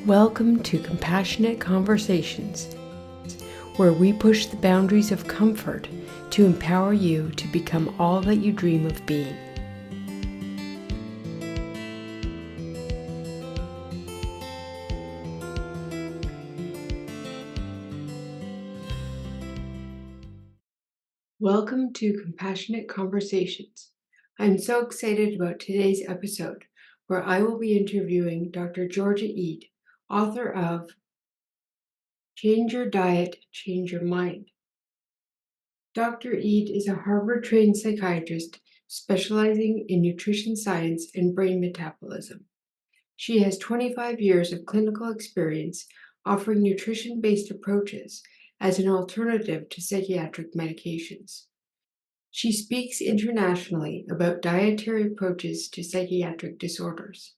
Welcome to Compassionate Conversations, where we push the boundaries of comfort to empower you to become all that you dream of being. Welcome to Compassionate Conversations. I'm so excited about today's episode, where I will be interviewing Dr. Georgia Ede, author of Change Your Diet, Change Your Mind. Dr. Ede is a Harvard-trained psychiatrist specializing in nutrition science and brain metabolism. She has 25 years of clinical experience offering nutrition-based approaches as an alternative to psychiatric medications. She speaks internationally about dietary approaches to psychiatric disorders.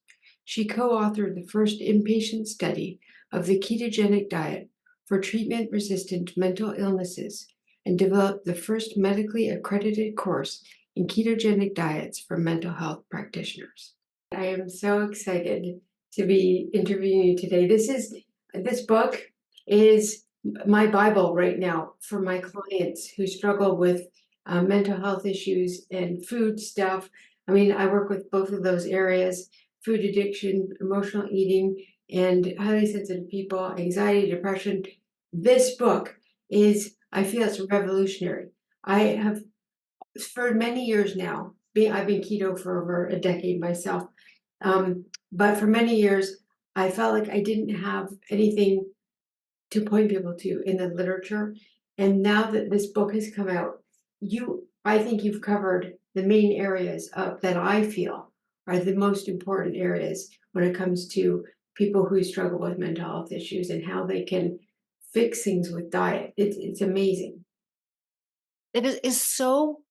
She co-authored the first inpatient study of the ketogenic diet for treatment-resistant mental illnesses and developed the first medically accredited course in ketogenic diets for mental health practitioners. I am so excited to be interviewing you today. This book is my Bible right now for my clients who struggle with mental health issues and food stuff. I mean, I work with both of those areas: food addiction, emotional eating, and highly sensitive people, anxiety, depression. This book I feel it's revolutionary. I have, for many years now, I've been keto for over a decade myself. But for many years, I felt like I didn't have anything to point people to in the literature. And now that this book has come out, I think you've covered the main areas that I feel are the most important areas when it comes to people who struggle with mental health issues and how they can fix things with diet. It's amazing. It is so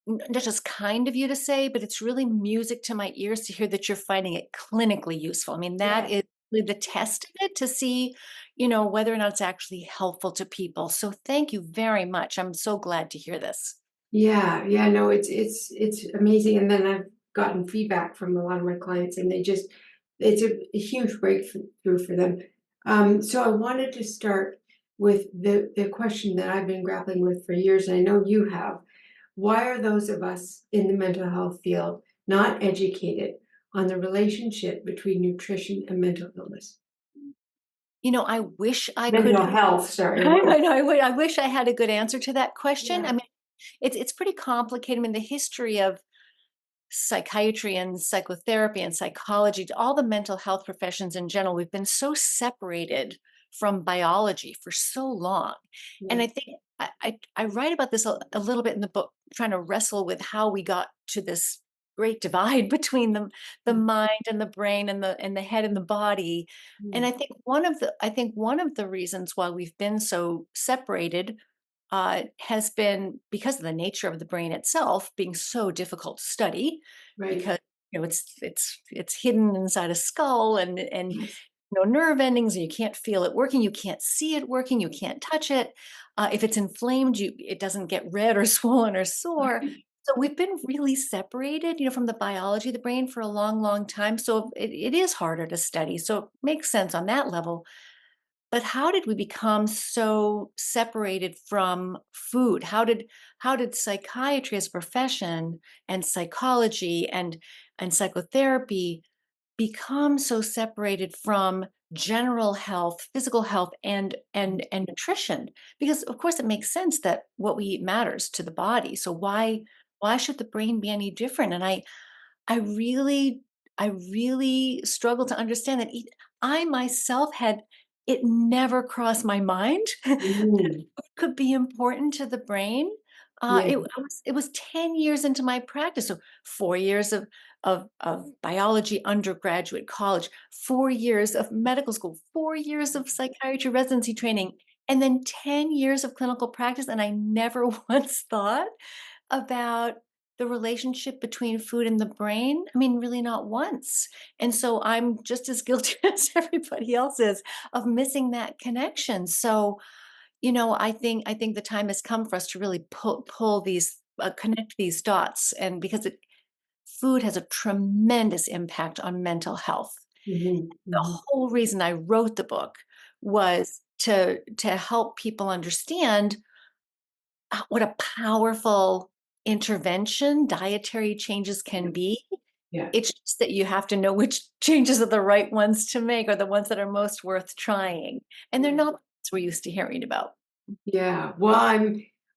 not just kind of you to say, but it's really music to my ears to hear that you're finding it clinically useful. I mean, that Yes. is really the test of it to see, whether or not it's actually helpful to people. So thank you very much. I'm so glad to hear this. Yeah, no, it's amazing. And then I've gotten feedback from a lot of my clients, and it's a huge breakthrough for them. So I wanted to start with the question that I've been grappling with for years, and I know you have. Why are those of us in the mental health field not educated on the relationship between nutrition and mental illness? I wish I Mental could. health, sorry. I wish I had a good answer to that question. I Yeah, mean, it's pretty complicated. I mean, the history of psychiatry and psychotherapy and psychology, to all the mental health professions in general, we've been so separated from biology for so long. And yeah, I think I write about this a little bit in the book, trying to wrestle with how we got to this great divide between the mm, mind and the brain and the head and the body. And mm, I think one of the reasons why we've been so separated has been because of the nature of the brain itself being so difficult to study, right. because it's hidden inside a skull and Yes. no nerve endings, and you can't feel it working, you can't see it working, you can't touch it. If it's inflamed, it doesn't get red or swollen or sore. So we've been really separated, from the biology of the brain for a long, long time. So it is harder to study. So it makes sense on that level. But how did we become so separated from food? How did psychiatry as a profession and psychology and psychotherapy become so separated from general health, physical health, and nutrition? Because of course it makes sense that what we eat matters to the body. So why should the brain be any different? And I really I really struggle to understand that. I myself had it never crossed my mind that Mm, food could be important to the brain. yeah. It was 10 years into my practice, so 4 years of biology undergraduate college, 4 years of medical school, 4 years of psychiatry residency training, and then 10 years of clinical practice, and I never once thought about the relationship between food and the brain. I mean, really not once. And so I'm just as guilty as everybody else is of missing that connection. So, I think the time has come for us to really pull these connect these dots, and because food has a tremendous impact on mental health. Mhm, The mhm. whole reason I wrote the book was to help people understand what a powerful intervention dietary changes can be. Yeah, It's just that you have to know which changes are the right ones to make or the ones that are most worth trying, and they're right. not the ones we're used to hearing about. Yeah. Well,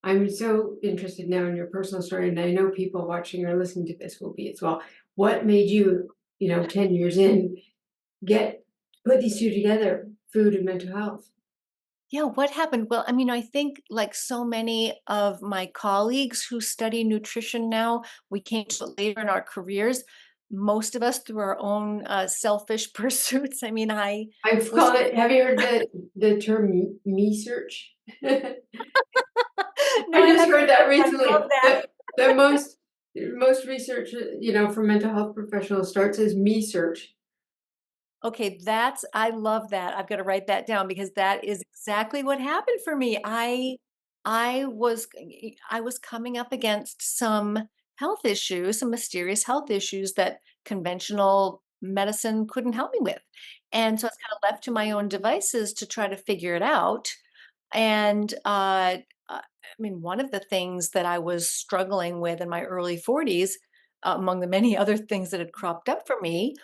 I'm so interested now in your personal story, and I know people watching or listening to this will be as well. What made you, 10 years in, get put these two together, food and mental health? Yeah, what happened? Well, I mean, I think like so many of my colleagues who study nutrition now, we came to it later in our careers. Most of us through our own selfish pursuits. I mean, I I've was called it, have you heard the term me search? no, I I just haven't. heard that I love recently. that. The most research, for mental health professionals starts as me search. Okay, that's I love that. I've got to write that down because that is exactly what happened for me. I was coming up against some health issues, some mysterious health issues that conventional medicine couldn't help me with. And so I was kind of left to my own devices to try to figure it out. And I mean, one of the things that I was struggling with in my early 40s, among the many other things that had cropped up for me,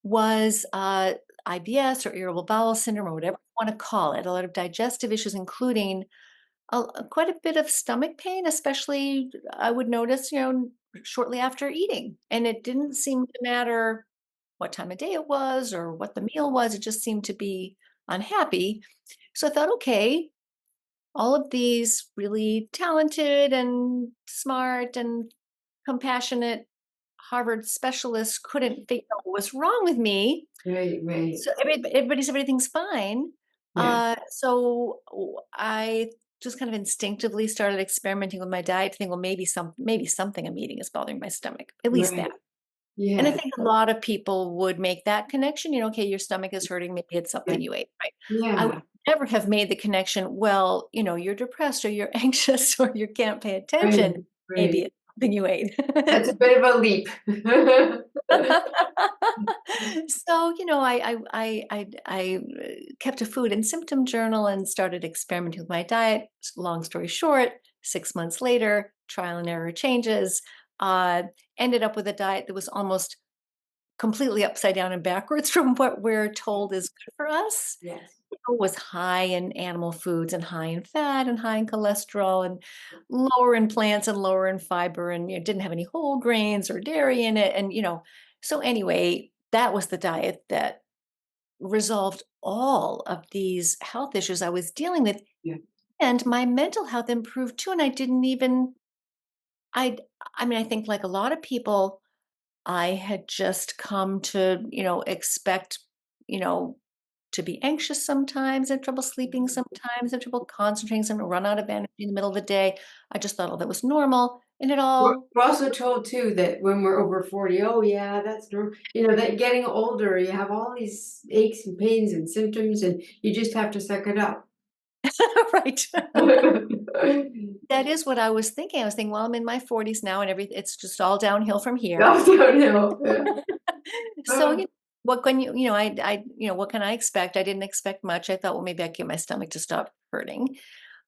was IBS or irritable bowel syndrome or whatever you want to call it. A lot of digestive issues, including quite a bit of stomach pain, especially I would notice, shortly after eating. And it didn't seem to matter what time of day it was or what the meal was. It just seemed to be unhappy. So I thought, okay, all of these really talented and smart and compassionate Harvard specialists couldn't figure out what was wrong with me. Right, right. So everybody said everything's fine. Yeah. I just kind of instinctively started experimenting with my diet to think, well, maybe something I'm eating is bothering my stomach. At least Right. that. And I Yeah. think a lot of people would make that connection, okay, your stomach is hurting, maybe it's Yeah. something you ate, right? I would Yeah. never have made the connection, well, you're depressed or you're anxious or you can't pay Right. attention. Maybe Right. it's something you ate. That's a bit of a leap. So, I kept a food and symptom journal and started experimenting with my diet. Long story short, 6 months later, trial and error changes. Uh, Ended up with a diet that was almost completely upside down and backwards from what we're told is good for us. Yes. It was high in animal foods and high in fat and high in cholesterol and lower in plants and lower in fiber and didn't have any whole grains or dairy in it. And, so anyway, that was the diet that resolved all of these health issues I was dealing with. Yeah. And my mental health improved too. And I didn't even, I, I mean, I think like a lot of people, I had just come to, expect, you know, to be anxious sometimes, have trouble sleeping sometimes, have trouble concentrating, some run out of energy in the middle of the day. I just thought all that was normal. And it all We're also told too that when we're over 40, oh yeah, that's normal. That getting older, you have all these aches and pains and symptoms, and you just have to suck it up. right. That is what I was thinking. I was thinking, well, I'm in my 40s now and everything it's just all downhill from here. Goes downhill. Yeah. So, what can what can I expect? I didn't expect much. I thought, well, maybe I get my stomach to stop hurting.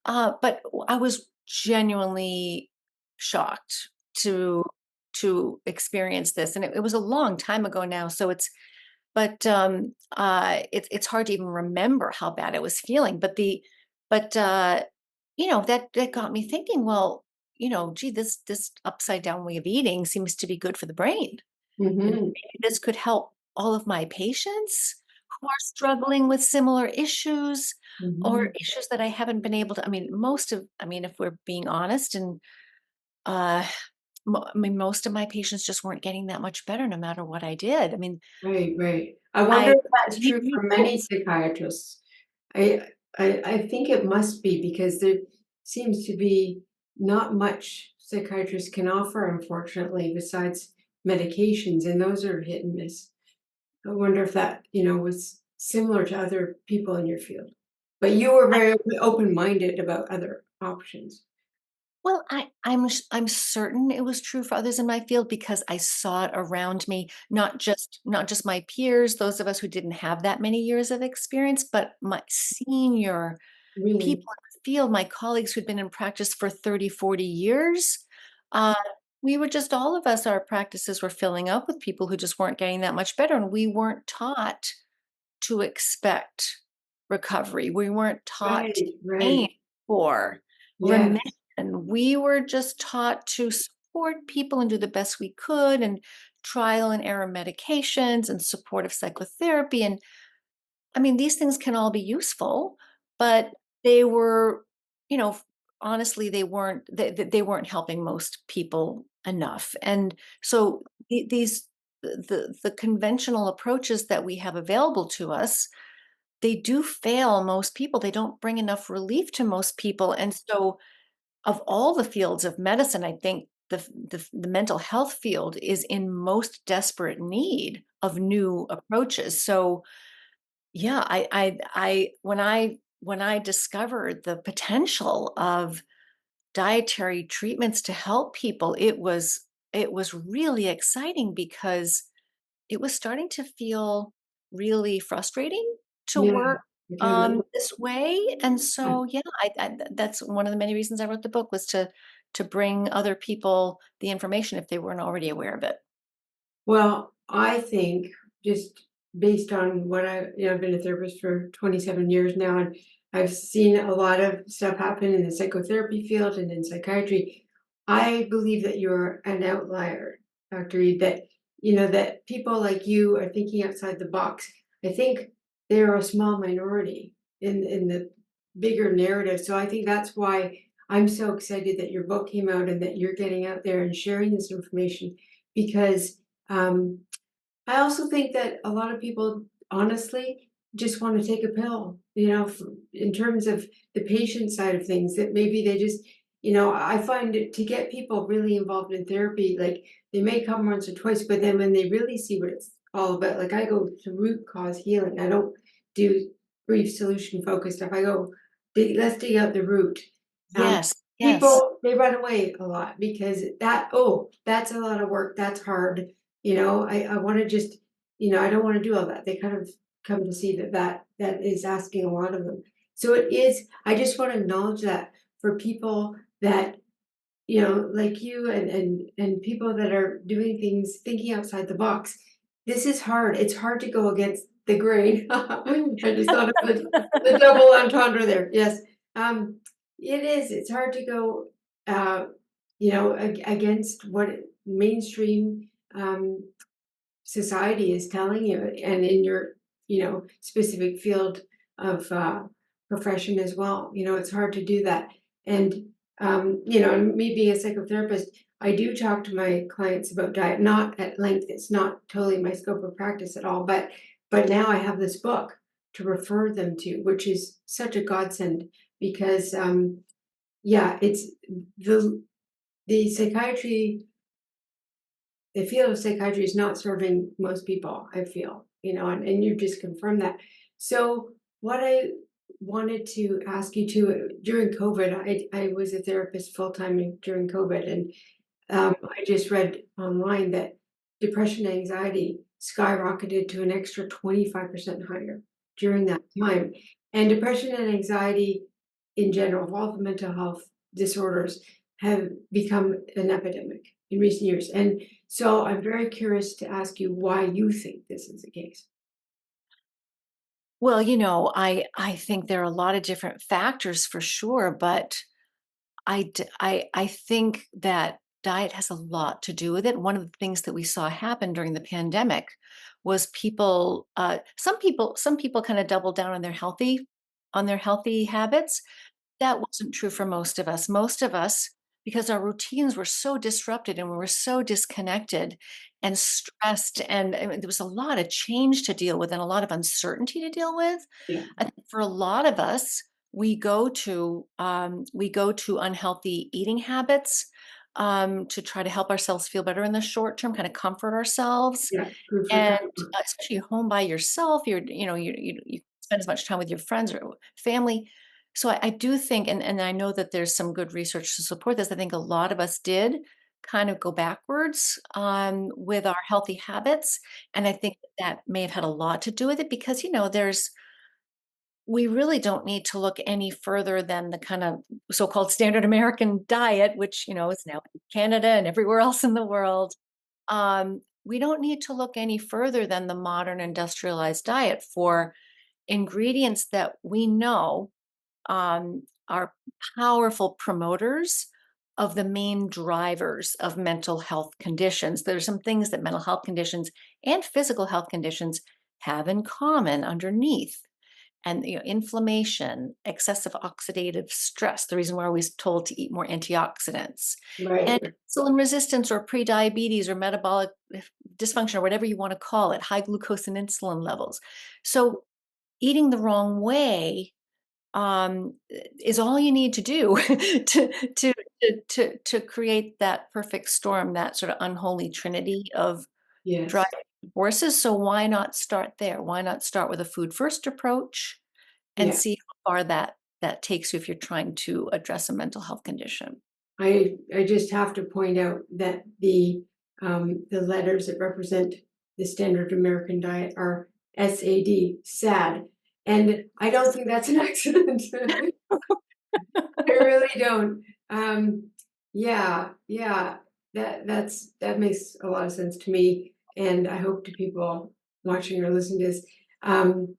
But I was genuinely shocked to experience this, and it was a long time ago now. So it's hard to even remember how bad I was feeling. But that got me thinking. Well, gee, this upside down way of eating seems to be good for the brain. Mhm. Maybe this could help all of my patients who are struggling with similar issues or Mhm. issues that I haven't been able to I mean, if we're being honest and, uh, most of my patients just weren't getting that much better no matter what I did. I mean, Right, right. I wonder I if that's made true many for many goals. psychiatrists. I think it must be because there seems to be not much psychiatrists can offer, unfortunately, besides medications, and those are hit and miss. I wonder if that, was similar to other people in your field. But you were I very open-minded about other options. Well, I'm certain it was true for others in my field because I saw it around me, not just my peers, those of us who didn't have that many years of experience, but my senior Really? people in the field, my colleagues who'd been in practice for 30, 40 years. Uh, we were just all of us, our practices were filling up with people who just weren't getting that much better, and we weren't taught to expect recovery. We weren't taught to Right, right. aim for remission. Yes, We were just taught to support people and do the best we could, and trial and error medications and supportive psychotherapy. And I mean, these things can all be useful, but they were, you know, honestly, they weren't helping most people enough. And so these the conventional approaches that we have available to us, they do fail most people. They don't bring enough relief to most people. And so of all the fields of medicine, I think the mental health field is in most desperate need of new approaches. So yeah, when I discovered the potential of dietary treatments to help people, it was really exciting because it was starting to feel really frustrating to yeah, work I can imagine. this way. And so, yeah, that's one of the many reasons I wrote the book was to bring other people the information if they weren't already aware of it. Well, I think just based on what I've been a therapist for 27 years now, and I've seen a lot of stuff happen in the psychotherapy field and in psychiatry. I believe that you're an outlier, Dr. Reed, that people like you are thinking outside the box. I think they're a small minority in the bigger narrative. So I think that's why I'm so excited that your book came out and that you're getting out there and sharing this information because um, I also think that a lot of people honestly just want to take a pill, in terms of the patient side of things, that maybe they just, I find it to get people really involved in therapy, like they may come once or twice, but then when they really see what it's all about, like I go to root cause healing. I don't do brief solution focused stuff. I go, let's dig out the root. Um, Yes, yes. People, they run away a lot because that's a lot of work. That's hard. I want to just, I don't want to do all that. They kind of come to see that is asking a lot of them. So it is, I just want to acknowledge that for people that, like you and people that are doing things, thinking outside the box. This is hard. It's hard to go against the grain. I just thought of the double entendre there. Yes. Um, it is. It's hard to go, against what mainstream society is telling you, and in your, specific field of profession as well. It's hard to do that. And, and me being a psychotherapist, I do talk to my clients about diet, not at length. It's not totally my scope of practice at all, but now I have this book to refer them to, which is such a godsend because, yeah, it's the psychiatry the field of psychiatry is not serving most people, I feel, and you just confirmed that. So what I wanted to ask you too, during COVID, I was a therapist full time during COVID, and I just read online that depression and anxiety skyrocketed to an extra 25% higher during that time. And depression and anxiety in general, of all the mental health disorders, have become an epidemic in recent years. And so I'm very curious to ask you why you think this is the case. Well, I think there are a lot of different factors for sure, but I think that diet has a lot to do with it. One of the things that we saw happen during the pandemic was some people kind of doubled down on their healthy habits. That wasn't true for most of us. Most of us, because our routines were so disrupted and we were so disconnected and stressed, and I mean, there was a lot of change to deal with and a lot of uncertainty to deal with. Yeah. I think for a lot of us, we go to unhealthy eating habits to try to help ourselves feel better in the short term, kind of comfort ourselves. Yeah. Food for And thought. especially home by yourself, you spend as much time with your friends or family. So I do think, and I know that there's some good research to support this. I think a lot of us did kind of go backwards with our healthy habits. And I think that may have had a lot to do with it because, we really don't need to look any further than the kind of so-called standard American diet, which, is now in Canada and everywhere else in the world. We don't need to look any further than the modern industrialized diet for ingredients that we know are powerful promoters of the main drivers of mental health conditions. There are some things that mental health conditions and physical health conditions have in common underneath. And inflammation, excessive oxidative stress, the reason we're always told to eat more antioxidants, Right. and insulin resistance or pre-diabetes or metabolic dysfunction or whatever you want to call it, high glucose and insulin levels. So eating the wrong way is all you need to do to create that perfect storm, that sort of unholy trinity of driving Yes. forces. So why not start there? Why not start with a food first approach and Yeah. see how far that takes you if you're trying to address a mental health condition? I just have to point out that the letters that represent the standard American diet are SAD, sad, and I don't think that's an accident. I really don't. Yeah, yeah, that makes a lot of sense to me, and I hope to people watching or listening to this. Um,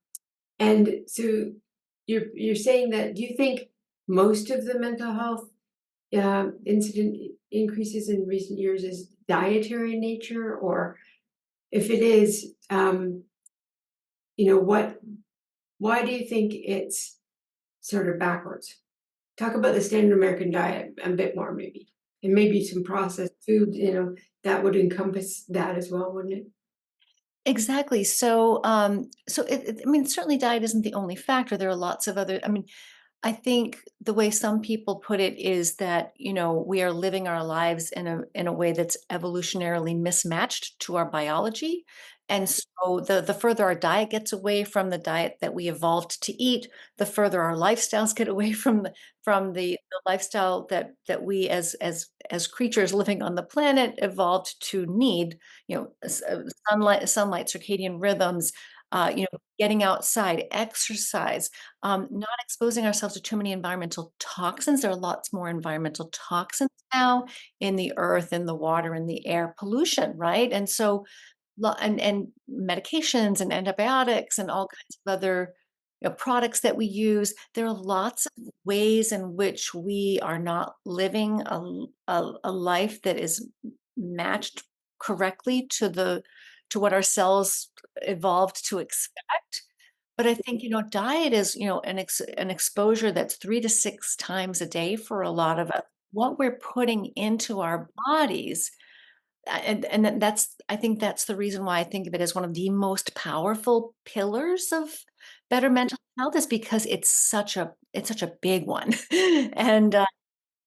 and so you're saying that, do you think most of the mental health incident increases in recent years is dietary in nature, or if it is, what? Why do you think it's sort of backwards? Talk about the standard American diet a bit more, maybe, and maybe some processed food. That would encompass that as well, wouldn't it? Exactly. I mean, certainly diet isn't the only factor. There are lots of other. I mean, I think the way some people put it is that, we are living our lives in a way that's evolutionarily mismatched to our biology. And so the further our diet gets away from the diet that we evolved to eat, the further our lifestyles get away from the lifestyle that we as creatures living on the planet evolved to need, sunlight, circadian rhythms, getting outside, exercise, not exposing ourselves to too many environmental toxins. There are lots more environmental toxins now in the earth, in the water, in the air, pollution, right? And so, and medications and antibiotics and all kinds of other products that we use. There are lots of ways in which we are not living a life that is matched correctly to what our cells evolved to expect. But I think, diet is, an exposure that's 3 to 6 times a day for a lot of us. What we're putting into our bodies, and that's I think that's the reason why I think of it as one of the most powerful pillars of better mental health is because it's such a big one. And,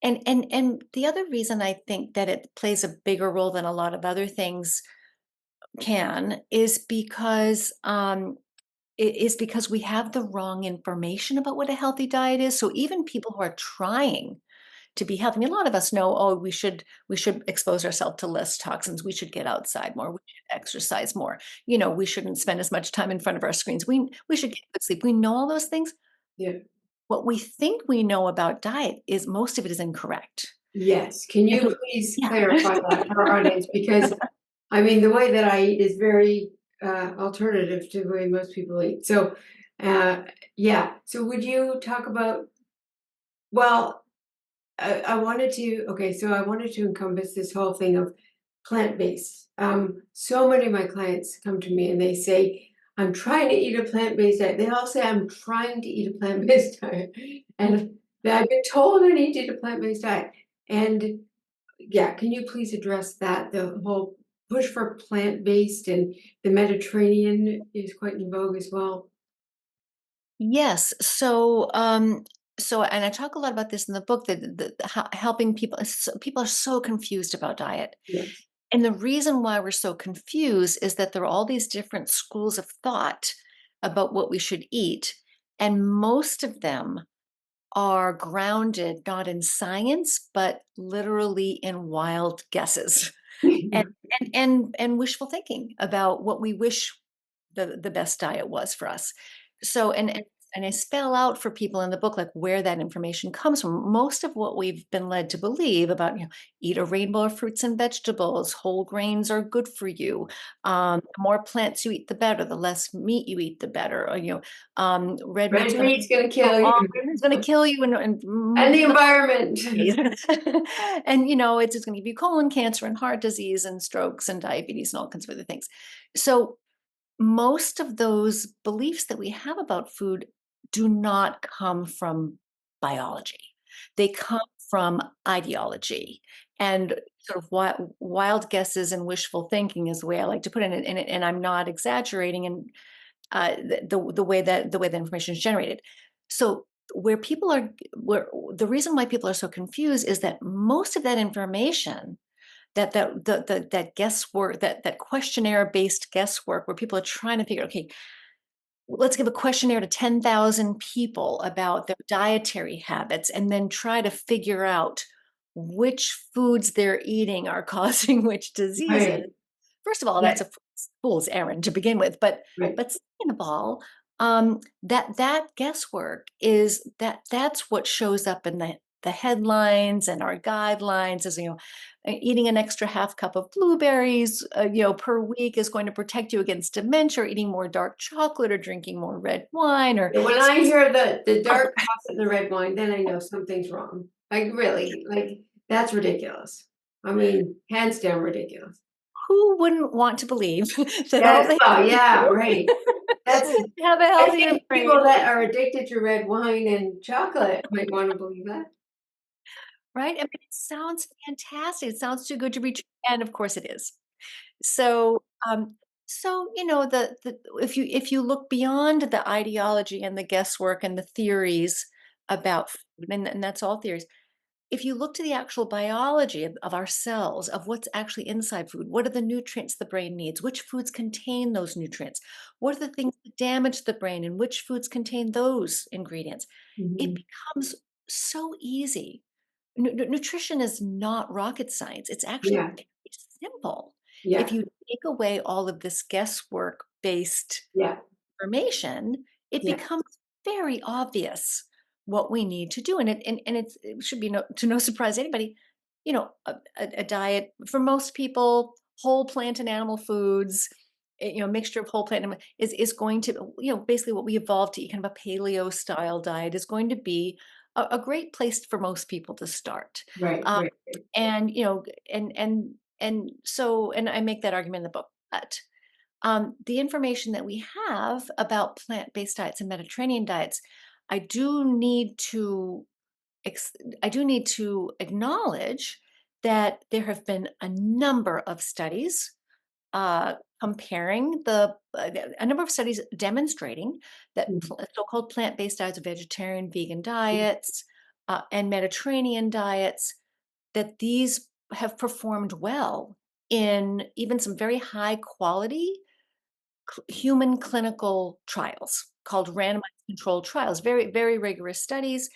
and the other reason I think that it plays a bigger role than a lot of other things can is because we have the wrong information about what a healthy diet is. So even people who are trying to be healthy, I mean, a lot of us know, oh, we should expose ourselves to less toxins. We should get outside more. We should exercise more. We shouldn't spend as much time in front of our screens. We should get good sleep. We know all those things. Yeah. What we think we know about diet is most of it is incorrect. Yes. Can And you so, please yeah. clarify that for our audience? Because I mean, the way that I eat is very alternative to the way most people eat. So, uh, yeah. So, would you talk about? Well, I wanted to. Okay, so I wanted to encompass this whole thing of plant-based. So many of my clients come to me and they say, "I'm trying to eat a plant-based diet." They all say, "I'm trying to eat a plant-based diet," and that I've been told I need to eat a plant-based diet. And yeah, can you please address that? The whole push for plant-based, and the Mediterranean is quite in vogue as well. Yes. And I talk a lot about this in the book that helping people. People are so confused about diet, Yes. and the reason why we're so confused is that there are all these different schools of thought about what we should eat, and most of them are grounded not in science, but literally in wild guesses and and wishful thinking about what we wish the best diet was for us. So and I spell out for people in the book like where that information comes from. Most of what we've been led to believe about, eat a rainbow of fruits and vegetables, whole grains are good for you. The more plants you eat, the better. The less meat you eat, the better. Or, red meat's Red going to meat's gonna kill you. it's going to kill you, and And the environment. and it's just going to give you colon cancer and heart disease and strokes and diabetes and all kinds of other things. So most of those beliefs that we have about food do not come from biology. They come from ideology and sort of wild guesses and wishful thinking is the way I like to put it. And I'm not exaggerating in the way that the information is generated. So where the reason why people are so confused is that most of that information that guesswork, that questionnaire-based guesswork where people are trying to figure, okay, let's give a questionnaire to 10,000 people about their dietary habits and then try to figure out which foods they're eating are causing which diseases. Right. First of all, Yeah. that's a fool's errand to begin with, Right. but second of all, that guesswork that's what shows up in the headlines and our guidelines as eating an extra half cup of blueberries per week is going to protect you against dementia, or eating more dark chocolate or drinking more red wine or Yeah, when I hear the dark chocolate and the red wine, then I know something's wrong. Like, really, like, that's ridiculous. I mean, hands down ridiculous. who wouldn't want to believe that all Yes, they oh, have to yeah, do right. That's to have a I healthier think people brain. that are addicted to red wine and chocolate might wanna believe that. Right? I mean, it sounds fantastic. It sounds too good to be true, and of course it is. So, the if you look beyond the ideology and the guesswork and the theories about food, and that's all theories. If you look to the actual biology of our cells, of what's actually inside food, what are the nutrients the brain needs? Which foods contain those nutrients? What are the things that damage the brain, and which foods contain those ingredients? It Mhm. becomes so easy. Nutrition is not rocket science. It's actually Yeah, very simple. If yeah, you take away all of this guesswork based yeah, information, it yeah. becomes very obvious what we need to do. It should be to no surprise to anybody, a diet for most people, whole plant and animal foods, mixture of whole plant and is going to, basically what we evolved to eat, kind of a paleo style diet is going to be a great place for most people to start. Right, Um, right, right. and and I make that argument in the book. But the information that we have about plant-based diets and Mediterranean diets, I do need to ex- I do need to acknowledge that there have been a number of studies comparing a number of studies demonstrating that Mhm. so-called plant-based diets, vegetarian, vegan diets, and Mediterranean diets, that these have performed well in even some very high quality human clinical trials called randomized controlled trials, very, very rigorous studies.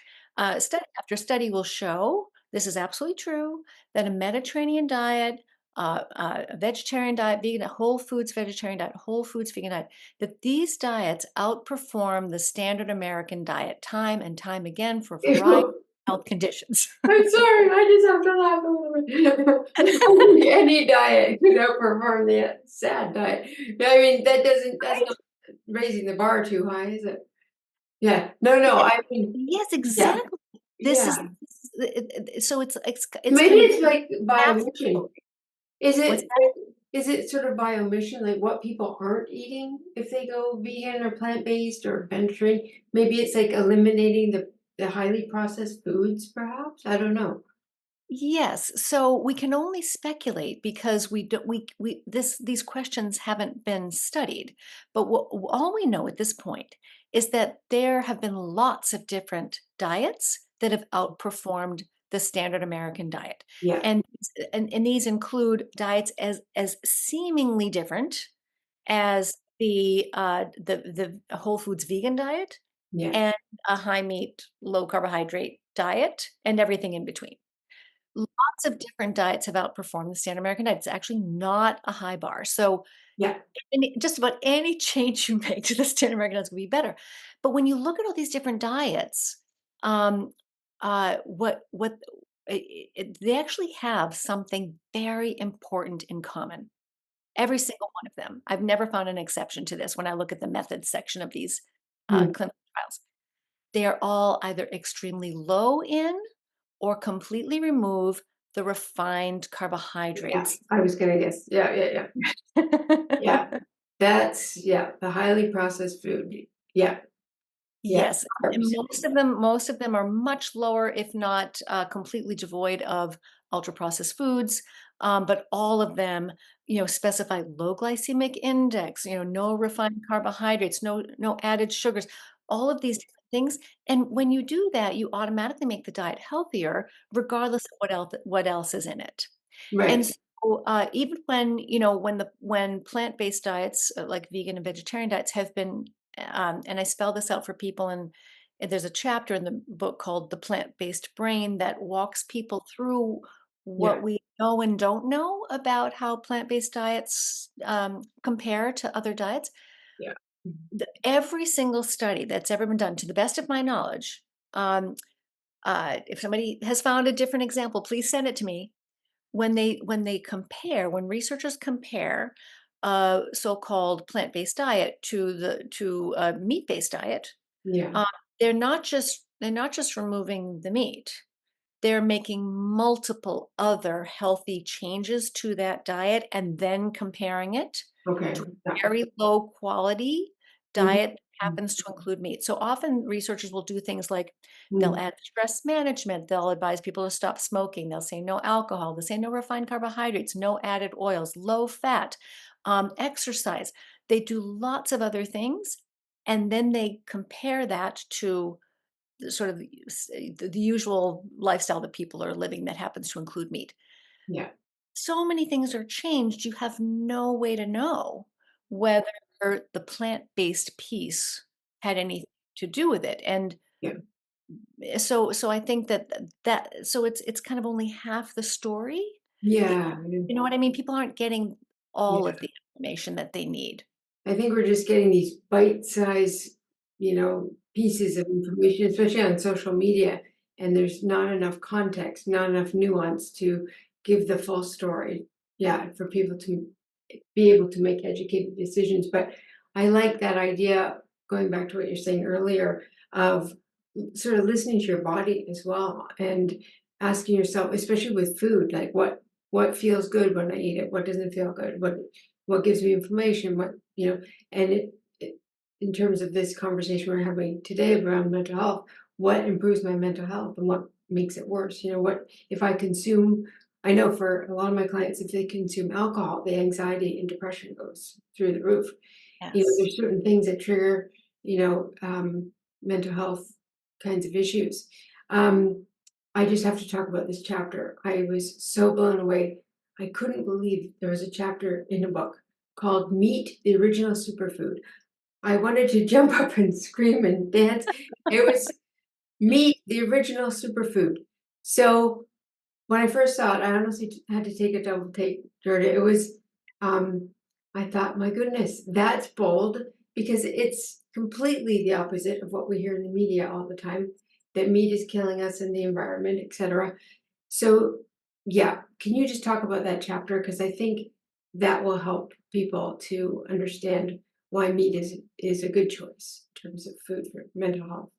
Study after study will show this is absolutely true that a Mediterranean diet, a vegetarian diet, vegan, a whole foods vegetarian diet, whole foods vegan diet, that these diets outperform the standard American diet time and time again for a variety Ew. of health conditions. I'm sorry, I just have to laugh a little bit. I think any diet could outperform the sad diet. I mean, that's not raising the bar too high, is it? Yeah. No, no, Th- I mean, Yes, yeah, exactly. This is, yeah. so it's Maybe kind of it's like by half the omission. story. Is What's it is it sort of by omission, like what people aren't eating if they go vegan or plant-based or vegetarian? Maybe it's like eliminating the highly processed foods, perhaps? I don't know. Yes, so we can only speculate because we don't we this these questions haven't been studied. But all we know at this point is that there have been lots of different diets that have outperformed the standard American diet. Yeah. And and these include diets as seemingly different as the whole foods vegan diet Yeah. and a high meat, low carbohydrate diet, and everything in between. Lots of different diets have outperformed the standard American diet. It's actually not a high bar. So Yeah. just about any change you make to the standard American diet is gonna be better. But when you look at all these different diets, um, what they actually have something very important in common. Every single one of them. I've never found an exception to this when I look at the methods section of these Mm. clinical trials. They are all either extremely low in or completely remove the refined Yeah. carbohydrates. I was gonna guess. Yeah, yeah, yeah. Yeah. That's yeah, the highly processed food. Yeah. Yeah. Yes, and Carbs. most of them are much lower, if not, completely devoid of ultra-processed foods, but all of them, specify low glycemic index, no refined carbohydrates, no added sugars, all of these different things, and when you do that, you automatically make the diet healthier regardless of what else is in it. And Right. so, even when plant-based diets, like vegan and vegetarian diets have been, and I spell this out for people, and there's a chapter in the book called The Plant-Based Brain that walks people through Yeah. what we know and don't know about how plant-based diets, compare to other diets. Yeah. Mhm. Every single study that's ever been done, to the best of my knowledge, um, if somebody has found a different example, please send it to me. When researchers compare a so-called plant-based diet to a meat-based diet, Yeah. uh, they're not just removing the meat. They're making multiple other healthy changes to that diet and then comparing it Okay. to Yeah. a very low quality Mhm. diet that happens to include meat. So often researchers will do things like they'll Mm. add stress management, they'll advise people to stop smoking, they'll say no alcohol, they'll say no refined carbohydrates, no added oils, low fat, exercise. They do lots of other things, and then they compare that to sort of the usual lifestyle that people are living that happens to include meat. Yeah. So many things are changed, you have no way to know whether the plant-based piece had anything to do with it, and Yeah. so I think that it's kind of only half the story. Y Yeah. Yeah. You know what I mean? People aren't getting all of Yeah. the information that they need. I think we're just getting these bite-sized, pieces of information, especially on social media, and there's not enough context, not enough nuance to give the full story. Yeah, for people to be able to make educated decisions. But I like that idea, going back to what you're saying earlier, of sort of listening to your body as well and asking yourself, especially with food, like what feels good when I eat it, what doesn't feel good, what gives me inflammation, and it in terms of this conversation we're having today around mental health, what improves my mental health and what makes it worse? What if I consume I know for a lot of my clients, if they consume alcohol, the anxiety and depression goes through the roof. Yes. There's certain things that trigger, mental health kinds of issues. Um, I just have to talk about this chapter. I was so blown away. I couldn't believe there was a chapter in a book called Meat, the Original Superfood. I wanted to jump up and scream and dance. It was Meat, the Original Superfood. So when I first saw it, I honestly had to take a double take, Jordan. It was, I thought, my goodness, that's bold because it's completely the opposite of what we hear in the media all the time, that meat is killing us and the environment, etc. So, yeah, can you just talk about that chapter? Because I think that will help people to understand why meat is a good choice in terms of food for mental health.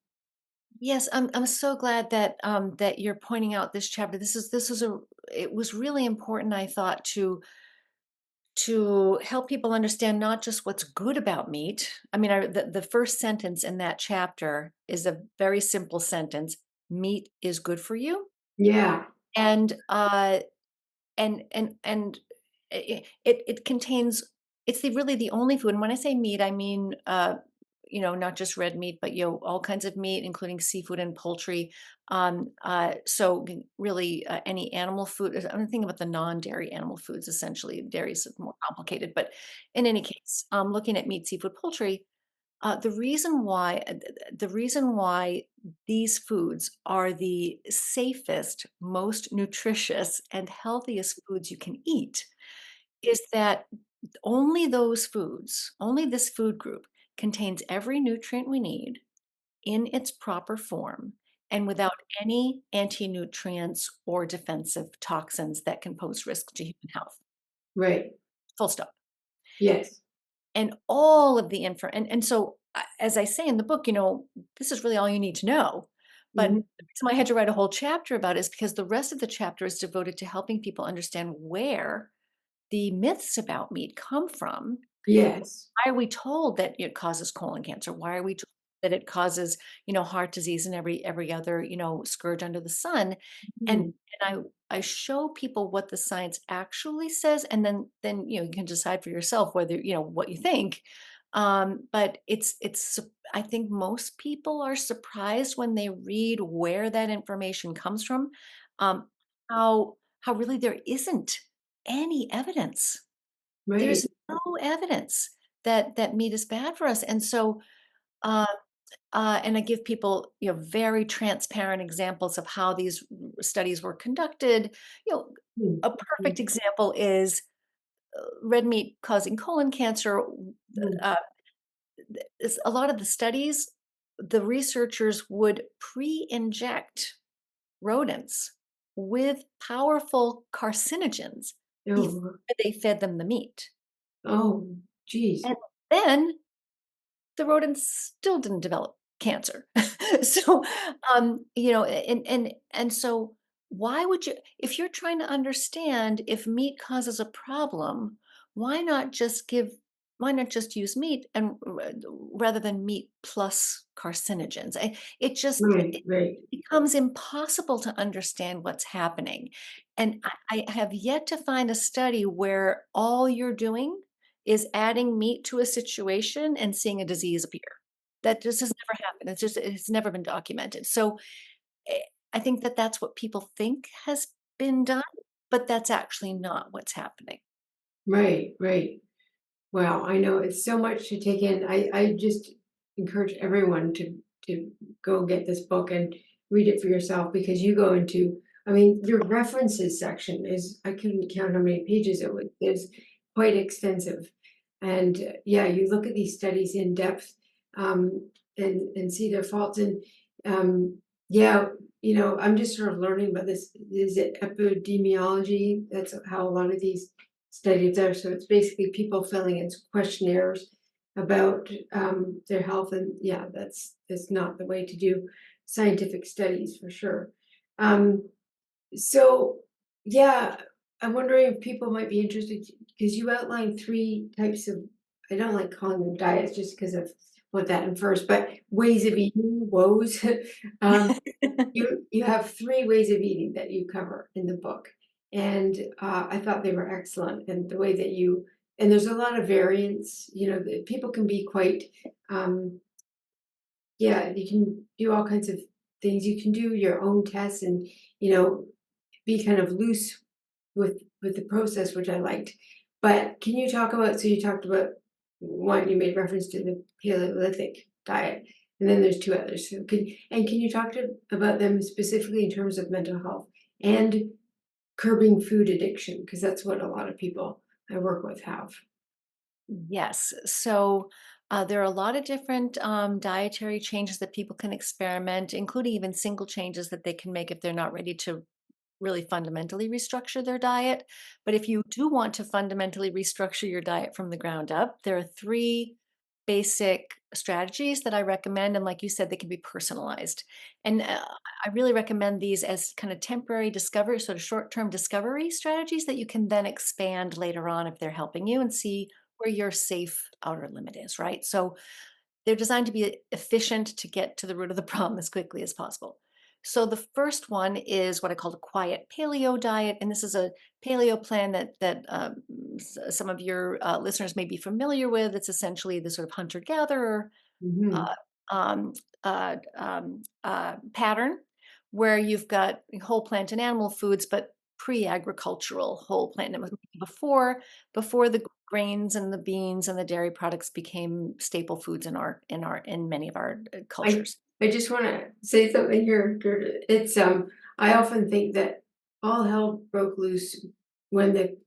Yes, I'm so glad that you're pointing out this chapter. This is a it was really important, I thought, to help people understand not just what's good about meat. I mean, the first sentence in that chapter is a very simple sentence: meat is good for you. Yeah. And and it contains, it's really the only food, and when I say meat, I mean, not just red meat, but all kinds of meat, including seafood and poultry. Really, any animal food. I'm thinking about the non-dairy animal foods. Essentially, dairy is more complicated, but in any case, looking at meat, seafood, poultry. The reason why these foods are the safest, most nutritious, and healthiest foods you can eat is that only this food group contains every nutrient we need in its proper form and without any anti-nutrients or defensive toxins that can pose risk to human health. Right. Full stop. Yes. And all of the info and so, as I say in the book, this is really all you need to know. But Mhm. the reason why I had to write a whole chapter about it is because the rest of the chapter is devoted to helping people understand where the myths about meat come from. Yes. Why are we told that it causes colon cancer? Why are we told that it causes, heart disease and every other, scourge under the sun? And Mhm. I show people what the science actually says, and then you can decide for yourself whether what you think. But I think most people are surprised when they read where that information comes from. Um, how really there isn't any evidence. Right. There's no evidence that meat is bad for us, and so, uh, and I give people, very transparent examples of how these studies were conducted. You know, Mm. a perfect example is red meat causing colon cancer. Mhm. Uh, is a lot of the studies, the researchers would pre-inject rodents with powerful carcinogens before Oh, they fed them the meat, oh, geez. and then the rodents still didn't develop cancer. So, and so why would you, if you're trying to understand if meat causes a problem, why not just give, why not just use meat and rather than meat plus carcinogens? It just Right, right, becomes impossible to understand what's happening. And I have yet to find a study where all you're doing is adding meat to a situation and seeing a disease appear. That just has never happened. It's never been documented. So eh, I think that that's what people think has been done, but that's actually not what's happening. right, right. Wow, I know it's so much to take in. I just encourage everyone to go get this book and read it for yourself because you go into, I mean, your references section is, I couldn't count how many pages it was. It's quite extensive. And yeah, you look at these studies in depth, and see their faults. And um, yeah, I'm just sort of learning about this. Is it epidemiology? That's how a lot of these studies there. So it's basically people filling in questionnaires about their health, and yeah, that's not the way to do scientific studies for sure. Um, so yeah, I'm wondering if people might be interested because you outlined three types of. I don't like calling them diets just because of what that infers, but ways of eating, woes. um, you have 3 ways of eating that you cover in the book, and, I thought they were excellent, and the way that you and there's a lot of variance, that people can be quite, um yeah, you can do all kinds of things. You can do your own tests and, be kind of loose with the process, which I liked. But can you talk about so you talked about one, you made reference to the Paleolithic diet, and then there's 2 others. So can you talk about them specifically in terms of mental health and curbing food addiction? Because that's what a lot of people I work with have. Yes. So there are a lot of different dietary changes that people can experiment, including even single changes that they can make if they're not ready to really fundamentally restructure their diet. But if you do want to fundamentally restructure your diet from the ground up, there are three basic strategies that I recommend. And like you said, they can be personalized. And I really recommend these as kind of temporary discovery, sort of short term discovery strategies that you can then expand later on if they're helping you and see where your safe outer limit is, right? So they're designed to be efficient to get to the root of the problem as quickly as possible. So the first one is what I call a quiet paleo diet, and this is a paleo plan that some of your listeners may be familiar with. It's essentially the sort of hunter gatherer Mhm. uh, pattern where you've got whole plant and animal foods, but pre-agricultural whole plant. Before the grains and the beans and the dairy products became staple foods in many of our I cultures. I just wanna say something here, Gerda. I often think that all hell broke loose when the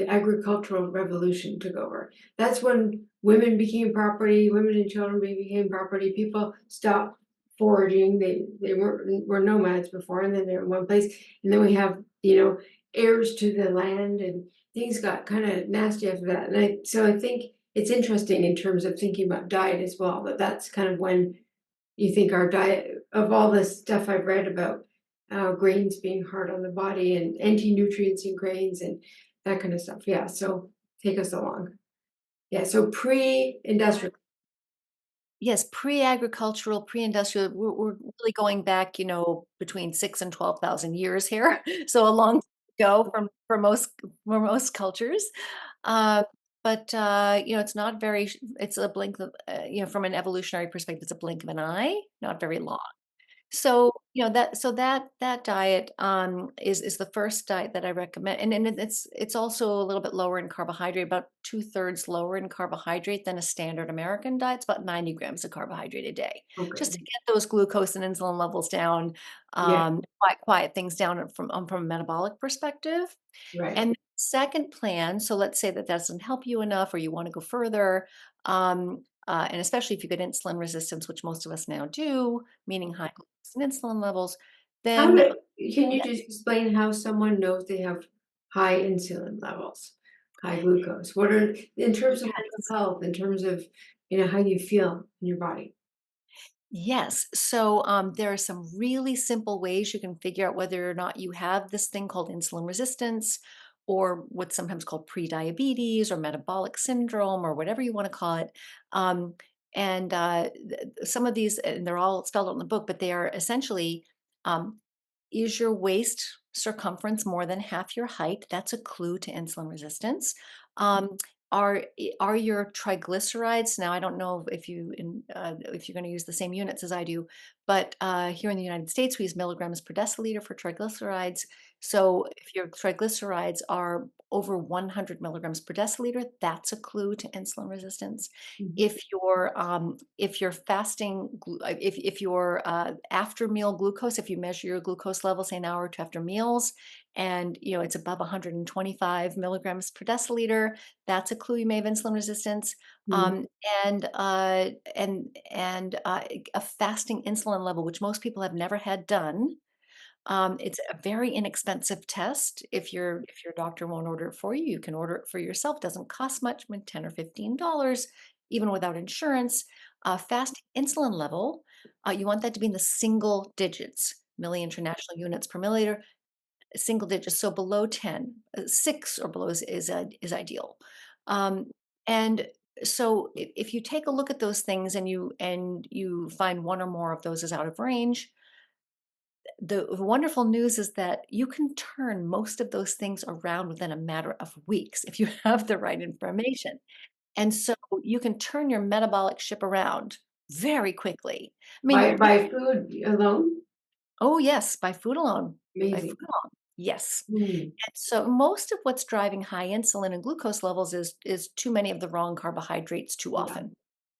agricultural revolution took over. That's when women became property, women and children became property, people stopped foraging, they were nomads before, and then they're in one place, and then we have, heirs to the land, and things got kinda nasty after that, and I think it's interesting in terms of thinking about diet as well, that that's kind of when you think our diet of all the stuff I've read about grains being hard on the body and anti-nutrients in grains and that kind of stuff. Yeah, so take us along. Yeah, so pre-industrial. Yes, pre-agricultural, pre-industrial, we're really going back, between 6 and 12,000 years here, so a long time ago for most cultures. Uh, but, it's not very it's a blink of from an evolutionary perspective, it's a blink of an eye, not very long. So, that diet, is the first diet that I recommend, and it's also a little bit lower in carbohydrate, about 2/3 lower in carbohydrate than a standard American diet. It's about 90 grams of carbohydrate a day, just to Okay. get those glucose and insulin levels down, Yeah, quiet things down from a metabolic perspective. right. And second plan, so let's say that doesn't help you enough or you wanna go further, and especially if you get insulin resistance, which most of us now do, meaning high glucose and insulin levels, How then do Can you yeah, just explain how someone knows they have high insulin levels, high glucose? What are in terms of mental yes. health, in terms of how you feel in your body? Yes. So there are some really simple ways you can figure out whether or not you have this thing called insulin resistance or what's sometimes called prediabetes or metabolic syndrome or whatever you want to call it. Um, and some of these, and they're all spelled out in the book, but they are essentially um, is your waist circumference more than half your height? That's a clue to insulin resistance. Um, are your triglycerides now? I don't know if you're going to use the same units as I do, but here in the United States, we use milligrams per deciliter for triglycerides. So if your triglycerides are over 100 milligrams per deciliter, that's a clue to insulin resistance. Mhm. If you're fasting, if your after meal glucose, if you measure your glucose level, say an hour or two after meals, and it's above 125 milligrams per deciliter, that's a clue you may have insulin resistance. Mhm. Um, and a fasting insulin level, which most people have never had done. It's a very inexpensive test. If your doctor won't order it for you, you can order it for yourself. It doesn't cost much, 10 or $15, even without insurance. Fasting insulin level, you want that to be in the single digits, milli-international units per milliliter, single digits, so below 10, 6 or below is ideal. Um, and so if you take a look at those things and you find one or more of those is out of range, the wonderful news is that you can turn most of those things around within a matter of weeks if you have the right information. And so you can turn your metabolic ship around very quickly. I mean, By food alone? oh yes, by food alone, by food Amazing. alone. Yes. Mm, And so most of what's driving high insulin and glucose levels is too many of the wrong carbohydrates too yeah, often.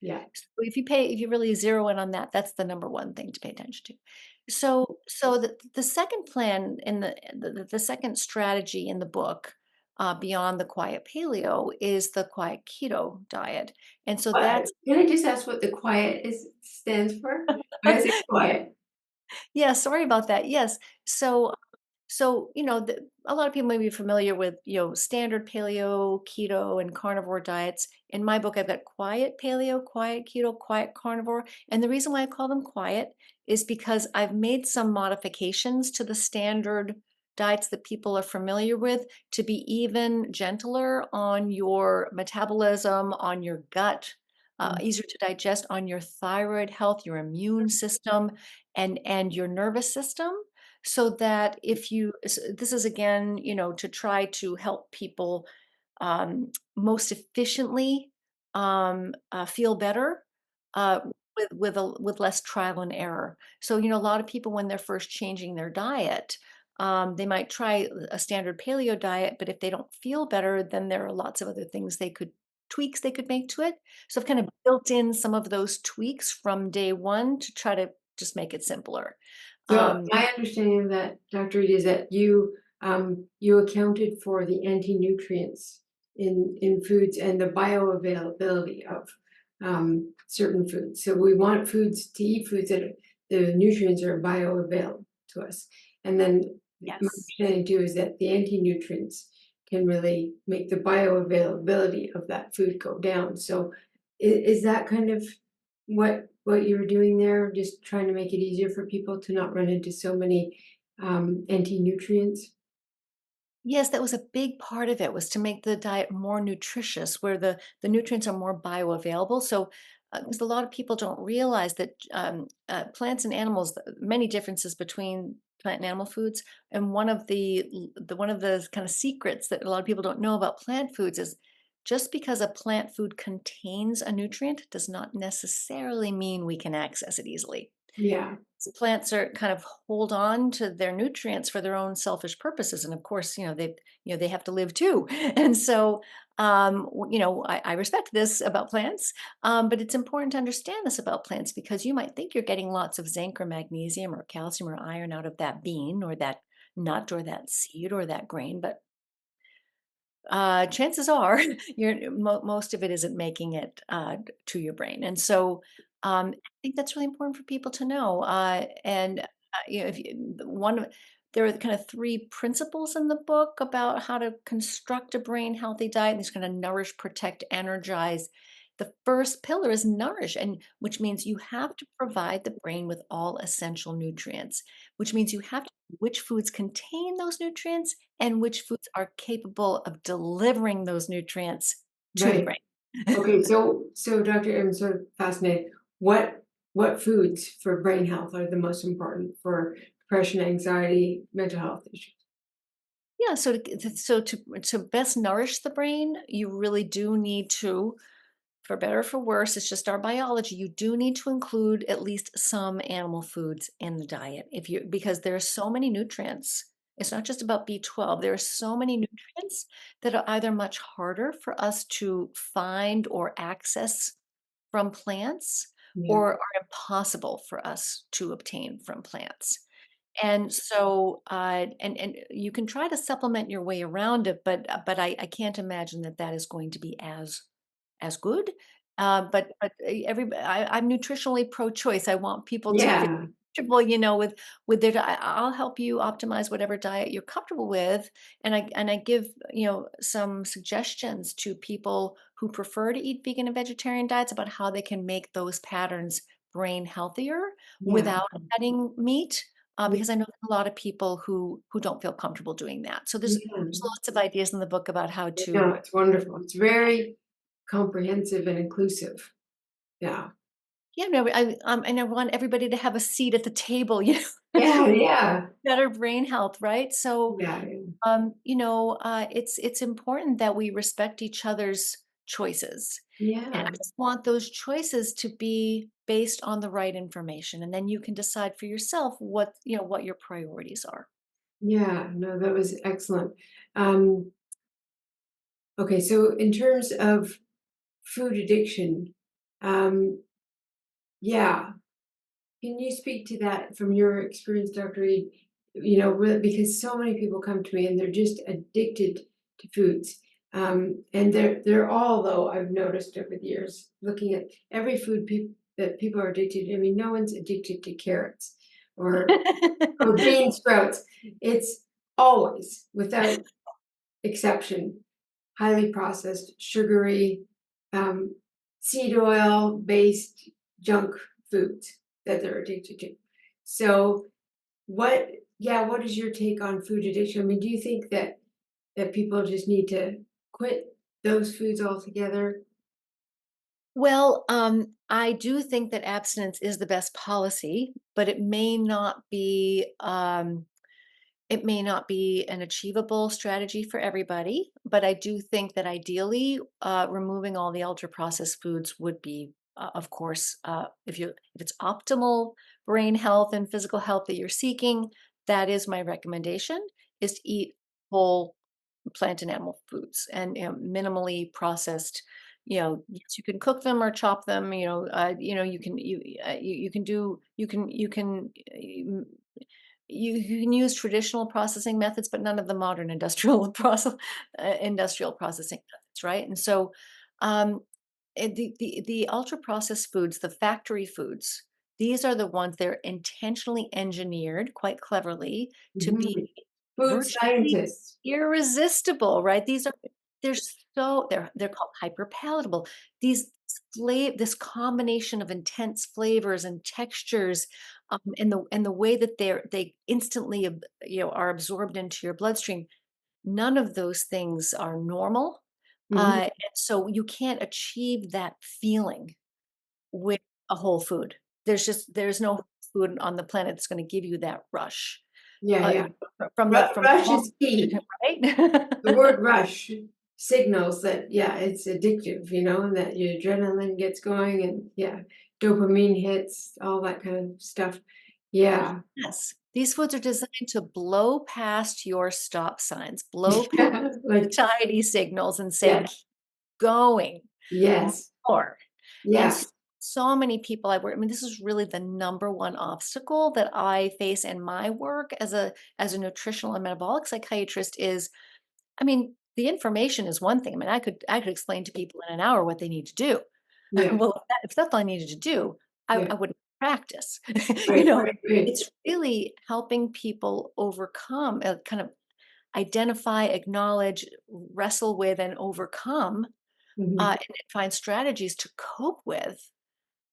yeah. So if you really zero in on that, that's the number one thing to pay attention to. So the second plan in the second strategy in the book, beyond the quiet paleo, is the quiet keto diet. And so What that's Can I just ask what the quiet is stands for? Why is it quiet? yeah, sorry about that. Yes. So, a lot of people may be familiar with, standard paleo, keto, and carnivore diets. In my book, I've got quiet paleo, quiet keto, quiet carnivore. And the reason why I call them quiet is because I've made some modifications to the standard diets that people are familiar with to be even gentler on your metabolism, on your gut, Mm, easier to digest, on your thyroid health, your immune system, and your nervous system, so that this is again, to try to help people most efficiently feel better uh, with less trial and error. So, a lot of people when they're first changing their diet, they might try a standard paleo diet, but if they don't feel better, then there are lots of other things they could tweaks they could make to it. So I've kind of built in some of those tweaks from day one to try to just make it simpler. So Um, my understanding of that, Dr. Reed, is that you accounted for the anti-nutrients in foods and the bioavailability of certain foods. So we want foods to eat foods that the nutrients are bioavailable to us. And then my yes. understanding too is that the anti-nutrients can really make the bioavailability of that food go down. So is that kind of what you were doing there, just trying to make it easier for people to not run into so many anti-nutrients? Yes, that was a big part of it was to make the diet more nutritious, where the nutrients are more bioavailable. So, because a lot of people don't realize that plants and animals, many differences between plant and animal foods, and one of the kind of secrets that a lot of people don't know about plant foods is just because a plant food contains a nutrient does not necessarily mean we can access it easily. Yeah, Plants are kind of hold on to their nutrients for their own selfish purposes, and of course, they have to live too. And so, I respect this about plants, but it's important to understand this about plants because you might think you're getting lots of zinc or magnesium or calcium or iron out of that bean or that nut or that seed or that grain, but chances are most of it isn't making it to your brain, and so I think that's really important for people to know. If you, there are kind of three principles in the book about how to construct a brain healthy diet. These kind of nourish, protect, energize. The first pillar is nourish, and which means you have to provide the brain with all essential nutrients, which means you have to which foods contain those nutrients and which foods are capable of delivering those nutrients to the right. brain. Okay, so Doctor, I'm sort of fascinated. What foods for brain health are the most important for depression, anxiety, mental health issues? Yeah, so to best nourish the brain, you really do need to, for better or for worse, it's just our biology. You do need to include at least some animal foods in the diet if you because there are so many nutrients. It's not just about B12. There are so many nutrients that are either much harder for us to find or access from plants Yeah, or are impossible for us to obtain from plants. And so, and you can try to supplement your way around it, but I can't imagine that that is going to be as good. I'm nutritionally pro-choice. I want people to feel yeah, comfortable, with their diet. I'll help you optimize whatever diet you're comfortable with, and I give some suggestions to people who prefer to eat vegan and vegetarian diets about how they can make those patterns brain healthier yeah, without adding meat. yeah, Because I know there's a lot of people who don't feel comfortable doing that. So there's yeah. lots of ideas in the book about how to. No, it's wonderful. It's very comprehensive and inclusive. Yeah, Yeah, no, and I want everybody to have a seat at the table, yeah, yeah, better brain health, right? So, yeah, it's important that we respect each other's choices. And I yeah. just want those choices to be based on the right information, and then you can decide for yourself what your priorities are. Yeah, no, that was excellent. Um, okay, so in terms of food addiction, um, yeah, can you speak to that from your experience, Dr. Reed? Really, because so many people come to me and they're just addicted to foods. And they're all, though, I've noticed over the years, looking at every food that people are addicted to. I mean, no one's addicted to carrots or bean sprouts. It's always, without exception, highly processed, sugary, um, seed oil based junk foods that they're addicted to. So, what is your take on food addiction? I mean, do you think that people just need to quit those foods altogether? Well, I do think that abstinence is the best policy, but it may not be an achievable strategy for everybody. But I do think that ideally, removing all the ultra processed foods would be, of course, if it's optimal brain health and physical health that you're seeking, that is my recommendation: is to eat whole plant and animal foods and minimally processed, Yes, you can cook them or chop them, you can do you can use traditional processing methods, but none of the modern industrial industrial processing methods, right? And so, um, the ultra processed foods, the factory foods, these are the ones they're intentionally engineered quite cleverly to be Mhm. Food virtually scientists. irresistible, right? They're they're called hyperpalatable. This combination of intense flavors and textures, and the way that they instantly are absorbed into your bloodstream. None of those things are normal, Mhm. and so you can't achieve that feeling with a whole food. There's no food on the planet that's going to give you that rush. Yeah, Uh, yeah. from Ru the rush raw is key. right? The word rush signals that, yeah, it's addictive, and that your adrenaline gets going and, yeah, dopamine hits, all that kind of stuff. Yeah. Yes. These foods are designed to blow past your stop signs, blow past Yeah, like satiety signals and say, yes, "Keep going, yes, more." And yeah. so many people I work I mean, this is really the number one obstacle that I face in my work as a nutritional and metabolic psychiatrist is, I mean, the information is one thing. I mean, I could explain to people in an hour what they need to do. Yeah, Well, if that's all I needed to do, yeah. I wouldn't practice. You Right, know, right, right. it's really helping people overcome, kind of identify, acknowledge, wrestle with, and overcome, Mhm. and find strategies to cope with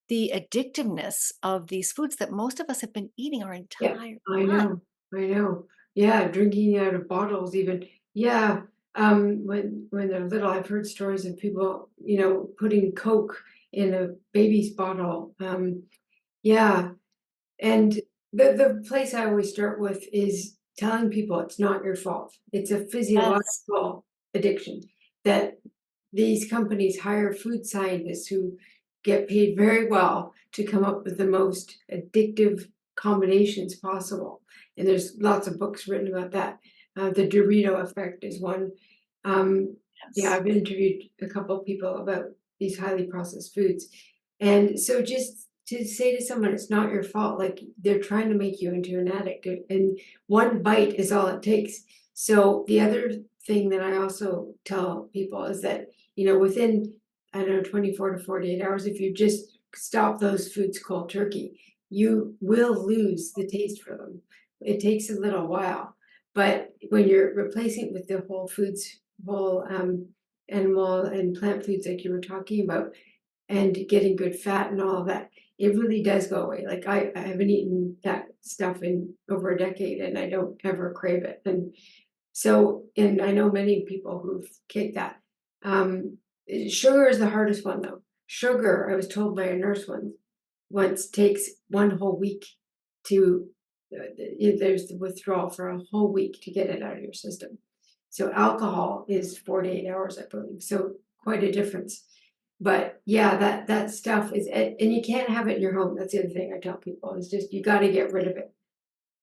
the addictiveness of these foods that most of us have been eating our Yeah, entire I life. know, I know. Yeah, drinking out of bottles even. Yeah, when they're little, I've heard stories of people, putting Coke in a baby's bottle. Yeah, and the place I always start with is telling people it's not your fault. It's a Yes, physiological addiction that these companies hire food scientists who get paid very well to come up with the most addictive combinations possible. And there's lots of books written about that. The Dorito effect is one. Yeah, yes. I've interviewed a couple of people about these highly processed foods. And so just to say to someone, it's not your fault, like they're trying to make you into an addict, and one bite is all it takes. So the other thing that I also tell people is that, within, I don't know, 24 to 48 hours, if you just stop those foods cold turkey, you will lose the taste for them. It takes a little while, but when you're replacing it with the whole foods, whole animal and plant foods like you were talking about, and getting good fat and all of that, it really does go away. Like I haven't eaten that stuff in over a decade and I don't ever crave it. And so, and I know many people who've kicked that. Um, Sugar is the hardest one though. Sugar, I was told by a nurse once takes one whole week to, there's the withdrawal for a whole week to get it out of your system. So alcohol is 48 hours, I believe. So quite a difference. But yeah, that stuff is, and you can't have it in your home. That's the other thing I tell people is just you got to get rid of it.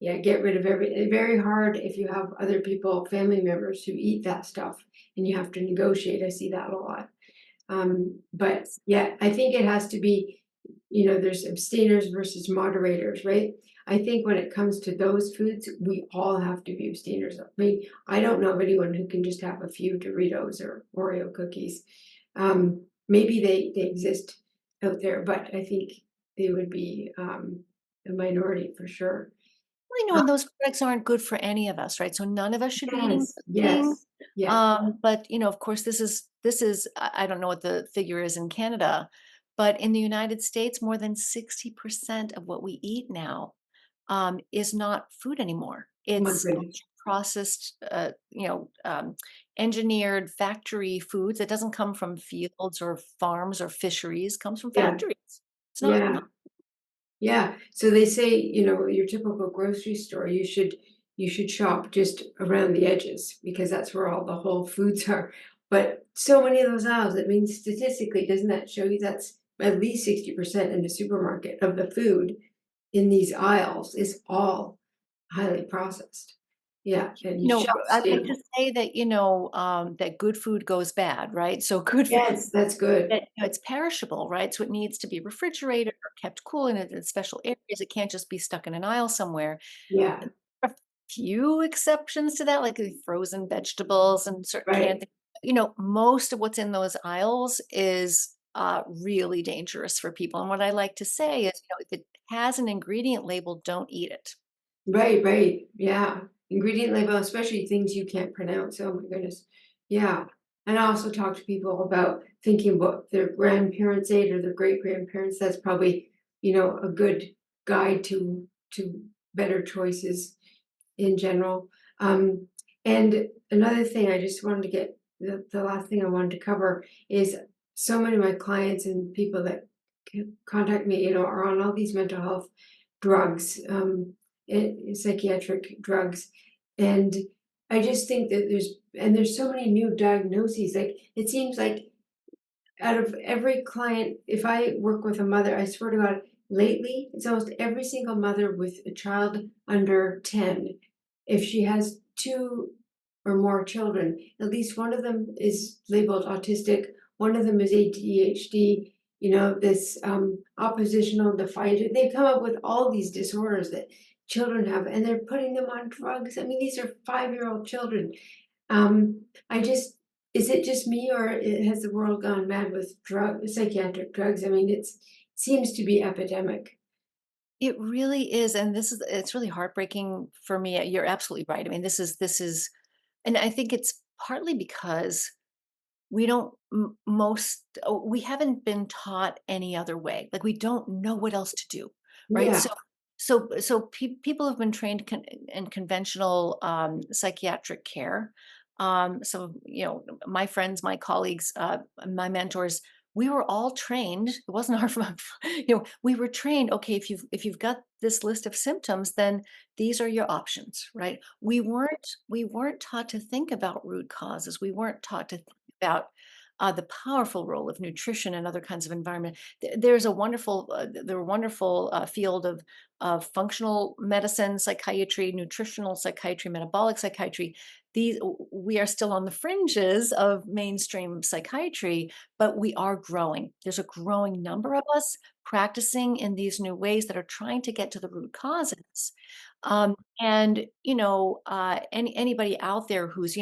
Yeah, get rid of very hard if you have other people, family members who eat that stuff and you have to negotiate. I see that a lot. But yeah, I think it has to be, there's abstainers versus moderators, right? I think when it comes to those foods, we all have to be abstainers. I mean, I don't know of anyone who can just have a few Doritos or Oreo cookies. Maybe they exist out there, but I think they would be a minority for sure. I know, Uh, and those products aren't good for any of us, right? So none of us should be eating yes, those things. yes, yeah, But of course, this is I don't know what the figure is in Canada, but in the United States, more than 60% of what we eat now is not food anymore. my It's goodness. processed, engineered factory foods. It doesn't come from fields or farms or fisheries. It comes from Yeah, factories. It's not. yeah. Yeah, so they say, your typical grocery store, you should shop just around the edges because that's where all the whole foods are. But so many of those aisles, it means statistically, doesn't that show you that's at least 60% in the supermarket of the food in these aisles is all highly processed. Yeah, and You know, shelf I like to stable. say that, that good food goes bad, right? So good food Yes, that's good. it's perishable, right? So it needs to be refrigerated or kept cool in special areas. It can't just be stuck in an aisle somewhere. Yeah, A few exceptions to that, like the frozen vegetables and certain canned right. things. Most of what's in those aisles is really dangerous for people. And what I like to say is, if it has an ingredient label, don't eat it. Right, right. Yeah. Ingredient label, especially things you can't pronounce. Oh my goodness. Yeah. And I also talk to people about thinking what their grandparents ate or their great grandparents. That's probably, a good guide to better choices in general. And another thing I just wanted to get the last thing I wanted to cover is so many of my clients and people that contact me, are on all these mental health drugs, psychiatric drugs, and I just think that there's so many new diagnoses. Like it seems like out of every client, if I work with a mother, I swear to God, lately it's almost every single mother with a child under 10. If she has two or more children, at least one of them is labeled autistic, one of them is ADHD, this oppositional defiant. They come up with all these disorders that children have, and they're putting them on drugs. I mean, these are 5-year-old children. I just is it just me or has the world gone mad with psychiatric drugs? I mean, it seems to be epidemic. It really is, and it's really heartbreaking for me. You're absolutely right. I mean, this is, and I think it's partly because we don't we haven't been taught any other way. Like we don't know what else to do, right? Yeah. So people have been trained in conventional psychiatric care. So my friends, my colleagues, my mentors, we were all trained. It wasn't our fault. We were trained. Okay, if you've got this list of symptoms, then these are your options, right? We weren't taught to think about root causes. We weren't taught to think about the powerful role of nutrition and other kinds of environment. There's a wonderful, field of functional medicine, psychiatry, nutritional psychiatry, metabolic psychiatry. We are still on the fringes of mainstream psychiatry, but we are growing. There's a growing number of us practicing in these new ways that are trying to get to the root causes. And anybody out there who's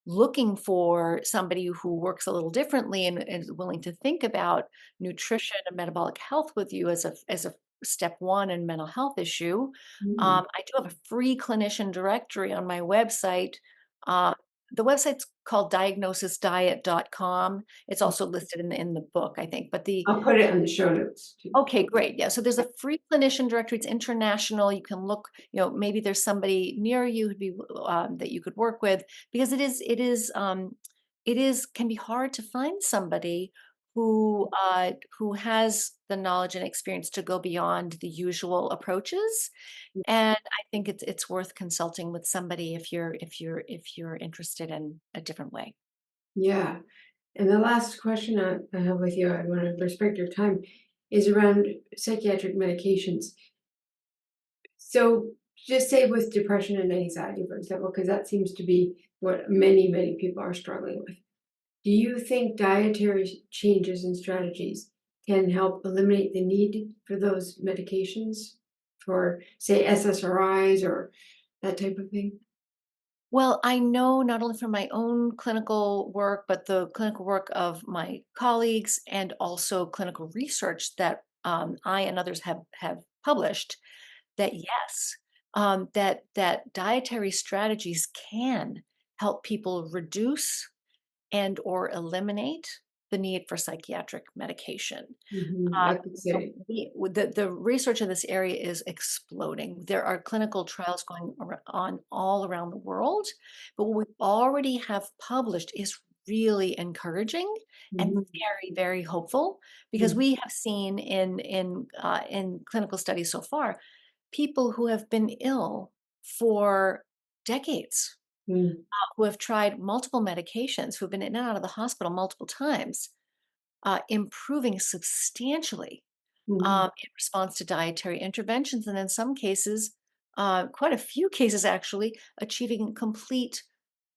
looking for somebody who works a little differently and is willing to think about nutrition and metabolic health with you as a step one in mental health issue. Mm. I do have a free clinician directory on my website. Uh, the website's called diagnosisdiet.com. It's also listed in the book, I think. But the I'll put it in the show notes too. Okay, great. Yeah. So there's a free clinician directory. It's international. You can look, maybe there's somebody near you who'd be that you could work with because can be hard to find somebody who has the knowledge and experience to go beyond the usual approaches. And I think it's worth consulting with somebody if you're interested in a different way. Yeah. And the last question I have with you, I want to respect your time, is around psychiatric medications. So just say with depression and anxiety, for example, because that seems to be what many, many people are struggling with. Do you think dietary changes and strategies can help eliminate the need for those medications for, say, SSRIs or that type of thing? Well, I know not only from my own clinical work, but the clinical work of my colleagues and also clinical research that I and others have published that yes, that dietary strategies can help people reduce and or eliminate the need for psychiatric medication. I could say. The research in this area is exploding. There are clinical trials going on all around the world, but what we already have published is really encouraging and Mhm. very, very hopeful because Mm, we have seen in clinical studies so far people who have been ill for decades, mm, who have tried multiple medications, who have been in and out of the hospital multiple times, improving substantially mhm. in response to dietary interventions, and in some cases, quite a few cases actually, achieving complete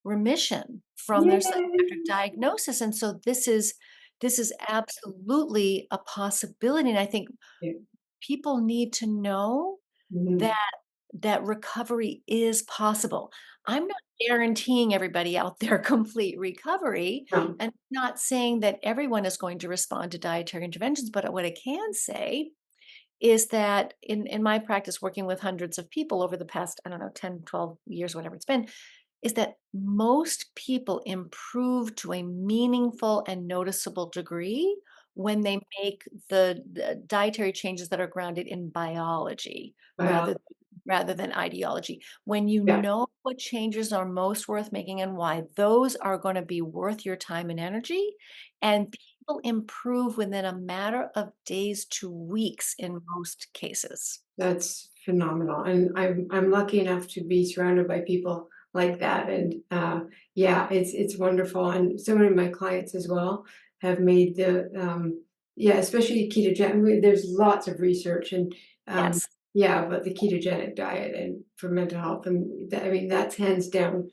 remission from their psychiatric Yay! diagnosis. And so this is absolutely a possibility. And I think Yeah. people need to know Mhm. that recovery is possible. I'm not guaranteeing everybody out there complete recovery, No. and not saying that everyone is going to respond to dietary interventions, but what I can say is that in my practice working with hundreds of people over the past, I don't know, 10, 12 years, whatever it's been, is that most people improve to a meaningful and noticeable degree when they make the dietary changes that are grounded in biology Well, rather than ideology. When you yeah, know what changes are most worth making and why, those are going to be worth your time and energy. And people improve within a matter of days to weeks in most cases. that's phenomenal, and I'm lucky enough to be surrounded by people like that, and, yeah, it's wonderful, and so many of my clients as well have made yeah, especially ketogenic. There's lots of research and, um, Yes. yeah, about the ketogenic diet and for mental health, and I mean, that's hands down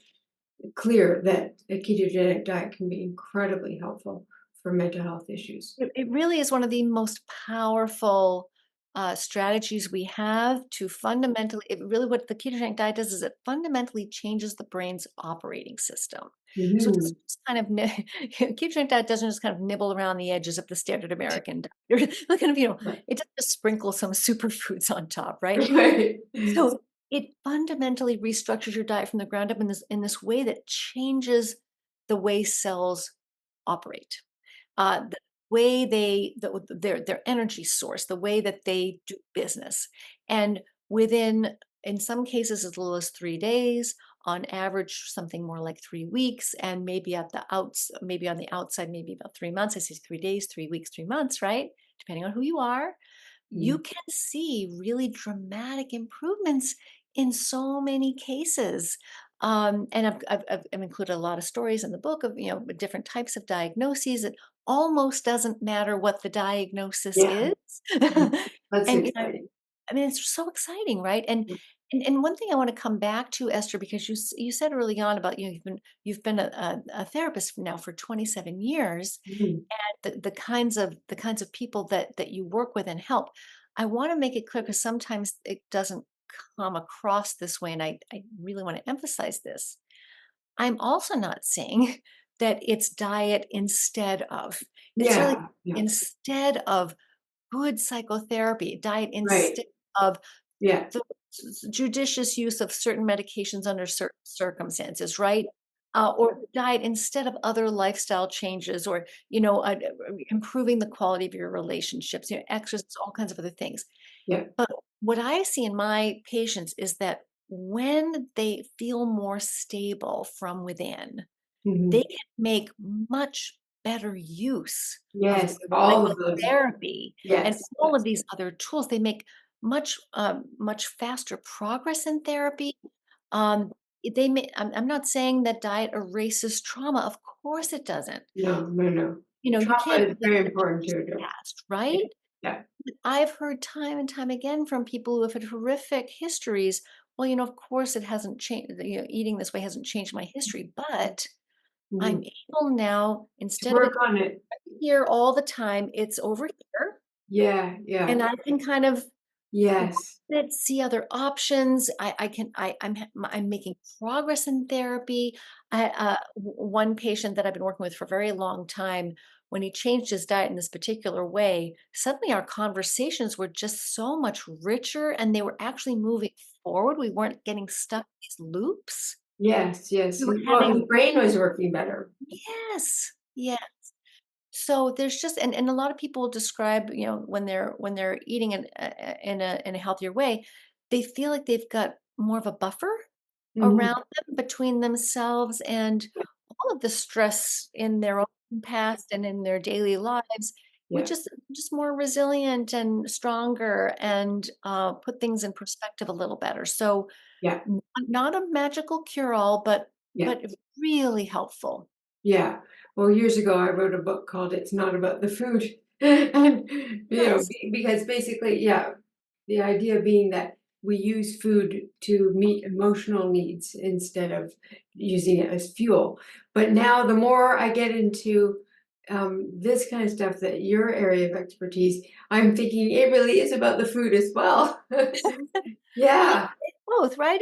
clear that a ketogenic diet can be incredibly helpful for mental health issues. It really is one of the most powerful, strategies we have to fundamentally it really what the ketogenic diet does is it fundamentally changes the brain's operating system. So it Mhm. doesn't just kind of ketogenic diet doesn't just kind of nibble around the edges of the standard American diet. Or kind of, it doesn't just sprinkle some superfoods on top, right? Right. So it fundamentally restructures your diet from the ground up in this way that changes the way cells operate, the way their energy source, the way that they do business. And within, in some cases, as little as 3 days, on average, something more like 3 weeks, and maybe on the outside, maybe about 3 months. I say 3 days, 3 weeks, 3 months, right? Depending on who you are, you Mm. can see really dramatic improvements in so many cases. And I've included a lot of stories in the book of different types of diagnoses. It almost doesn't matter what the diagnosis Yeah, is, that's and exciting. I mean it's so exciting, right? And one thing I want to come back to, Esther, because you said early on about you've been a therapist now for 27 years, Mhm. the kinds of people that you work with and help. I want to make it clear because sometimes it doesn't come across this way, and I really want to emphasize this. I'm also not saying that it's diet instead of. It's really Yeah, yeah, instead of good psychotherapy, diet right. instead of Yeah, the judicious use of certain medications under certain circumstances, right? Or diet instead of other lifestyle changes, or improving the quality of your relationships, exercise, all kinds of other things. yeah. But what I see in my patients is that when they feel more stable from within, they Mhm. can make much better use of Yes, of all of those. psychotherapy and Yes, all yes. of these other tools. They make much faster progress in therapy. Um, I'm not saying that diet erases trauma. Of course it doesn't. No, no, no. You Trauma can't is erase very the important to address. past, Yeah, right? yeah. I've heard time and time again from people who have had horrific histories. Well, of course it hasn't changed. Eating this way hasn't changed my history, but I'm Mhm. able now, To instead of work it on it. here all the time, it's over here, Yeah, yeah. and I can kind of Yes. let's see other options. I can I'm making progress in therapy. One patient that I've been working with for a very long time, when he changed his diet in this particular way, suddenly our conversations were just so much richer, and they were actually moving forward. We weren't getting stuck in these loops. Yes, yes. We were Well, his having brain was working better. yes, yeah. So there's just and a lot of people describe, when they're eating in a healthier way, they feel like they've got more of a buffer Mhm. around them between themselves and Yeah, all of the stress in their own past and in their daily lives, which yeah, is just more resilient and stronger and put things in perspective a little better. So yeah, not a magical cure all, but yeah. really helpful. Yeah. Well, years ago, I wrote a book called "It's Not About the Food," and Yes. because basically, yeah, the idea being that we use food to meet emotional needs instead of using it as fuel. But now the more I get into this kind of stuff, that your area of expertise, I'm thinking it really is about the food as well. Yeah, Both, right?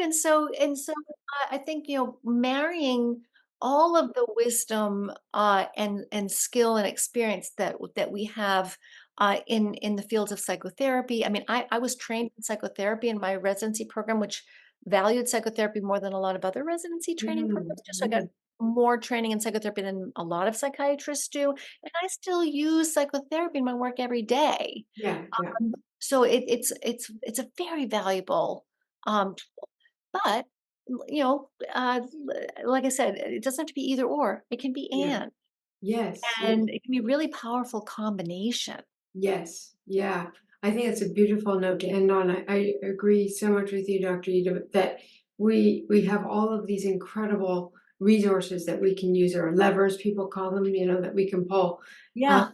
I think, marrying all of the wisdom, and skill and experience that we have, in the fields of psychotherapy. I mean, I was trained in psychotherapy in my residency program, which valued psychotherapy more than a lot of other residency training programs, just so I got mm, more training in psychotherapy than a lot of psychiatrists do, and I still use psychotherapy in my work every day. yeah, yeah, So it's a very valuable, tool, but, like I said, it doesn't have to be either or, it can be yeah. Yes, yes. and it can be a really powerful combination. Yes, yeah. I think it's a beautiful note to end on. I agree so much with you, Dr. Ida, that we have all of these incredible resources that we can use, or levers, people call them, that we can pull. Um, Yeah,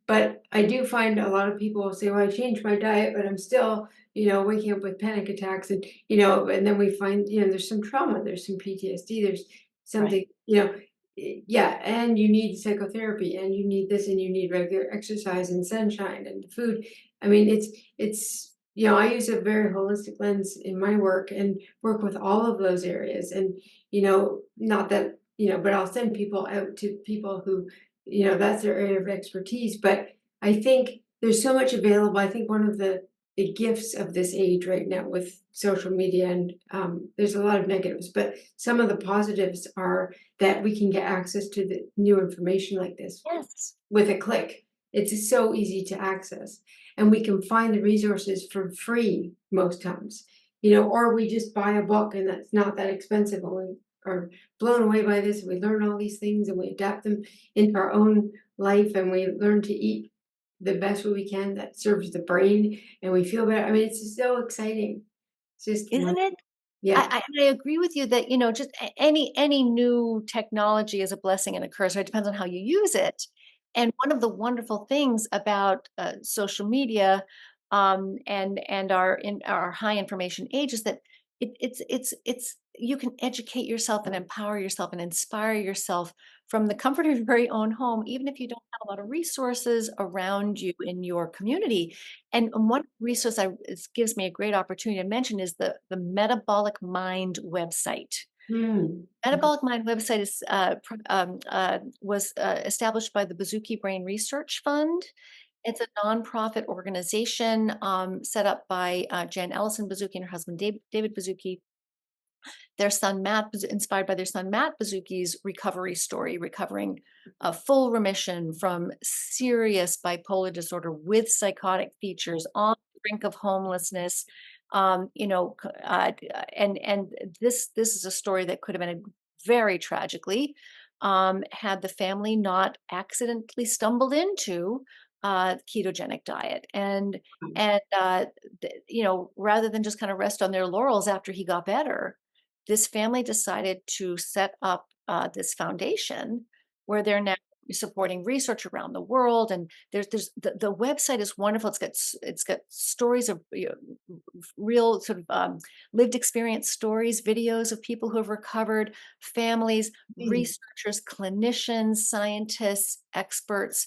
but I do find a lot of people will say, "Well, I changed my diet, but I'm still, waking up with panic attacks," and then we find, there's some trauma, there's some PTSD, there's right. something, yeah, and you need psychotherapy, and you need this, and you need regular exercise and sunshine and food. I mean, it's I use a very holistic lens in my work and work with all of those areas. And not that, but I'll send people out to people who, that's their area of expertise. But I think there's so much available. I think one of the gifts of this age right now with social media, and there's a lot of negatives, but some of the positives are that we can get access to the new information like this Yes. with a click. It's so easy to access, and we can find the resources for free most times, or we just buy a book and that's not that expensive, and we are blown away by this. And we learn all these things and we adapt them into our own life, and we learn to eat the best way we can that serves the brain, and we feel better. I mean, it's so exciting. It's just Isn't it? yeah. I agree with you that, just any new technology is a blessing and a curse, right? It depends on how you use it. And one of the wonderful things about, social media, and our high information age is that it's you can educate yourself and empower yourself and inspire yourself from the comfort of your very own home, even if you don't have a lot of resources around you in your community. And one resource it gives me a great opportunity to mention is the Metabolic Mind website. Hmm. Metabolic Mind website was established by the Bazooki Brain Research Fund. It's a nonprofit organization, set up by Jan Ellison Bazooki and her husband David Bazooki. Their son Matt, inspired by their son Matt Bazooki's recovery story, recovering a full remission from serious bipolar disorder with psychotic features, on the brink of homelessness. And this is a story that could have been very tragically, had the family not accidentally stumbled into ketogenic diet. And rather than just kind of rest on their laurels after he got better, this family decided to set up, this foundation where they're now supporting research around the world. And there's the website is wonderful. It's got stories of, real sort of, lived experience stories, videos of people who have recovered, families, Hmm. researchers, clinicians, scientists, experts,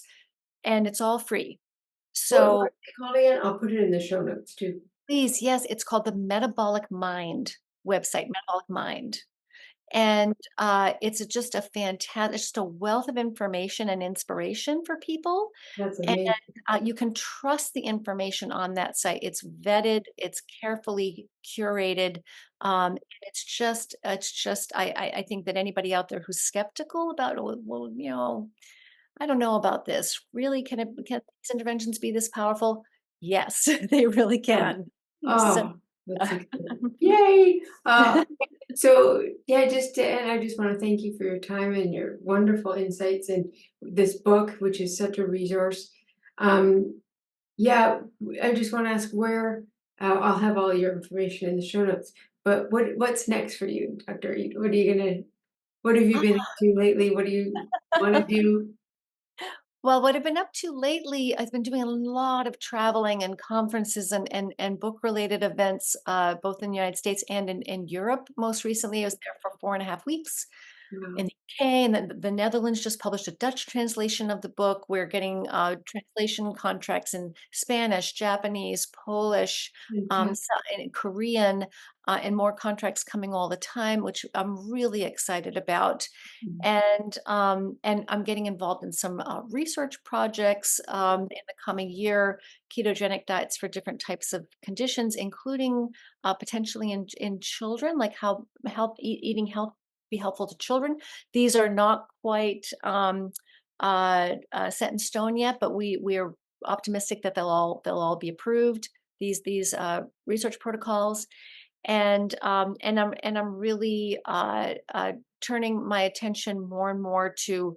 and it's all free. What So are they called again? I'll put it in the show notes too. please, yes, it's called the Metabolic Mind website, Metabolic Mind. And, just a fantastic, just a wealth of information and inspiration for people, That's and, amazing. you can trust the information on that site. It's vetted, it's carefully curated, it's just I think that anybody out there who's skeptical about, "Well, I don't know about this. Really, can these interventions be this powerful?" Yes, they really Yeah. can. So Oh, that's exciting. Yay! So yeah, and I just want to thank you for your time and your wonderful insights and this book, which is such a resource. Um, yeah, I just want to ask where I'll have all your information in the show notes. But what's next for you, Dr. Eid? What have you been up to lately? What do you want to do? Well, what I've been up to lately, I've been doing a lot of traveling and conferences and book-related events, both in the United States and in Europe. Most recently, I was there for 4.5 weeks in Wow, the UK, and then the Netherlands just published a Dutch translation of the book. We're getting translation contracts in Spanish, Japanese, Polish, fantastic. and Korean, and more contracts coming all the time, which I'm really excited about. And I'm getting involved in some research projects in the coming year, ketogenic diets for different types of conditions, including potentially in children, like how eating health be helpful to children. These are not quite set in stone yet, but we are optimistic that they'll all be approved. These research protocols, and I'm really turning my attention more and more to,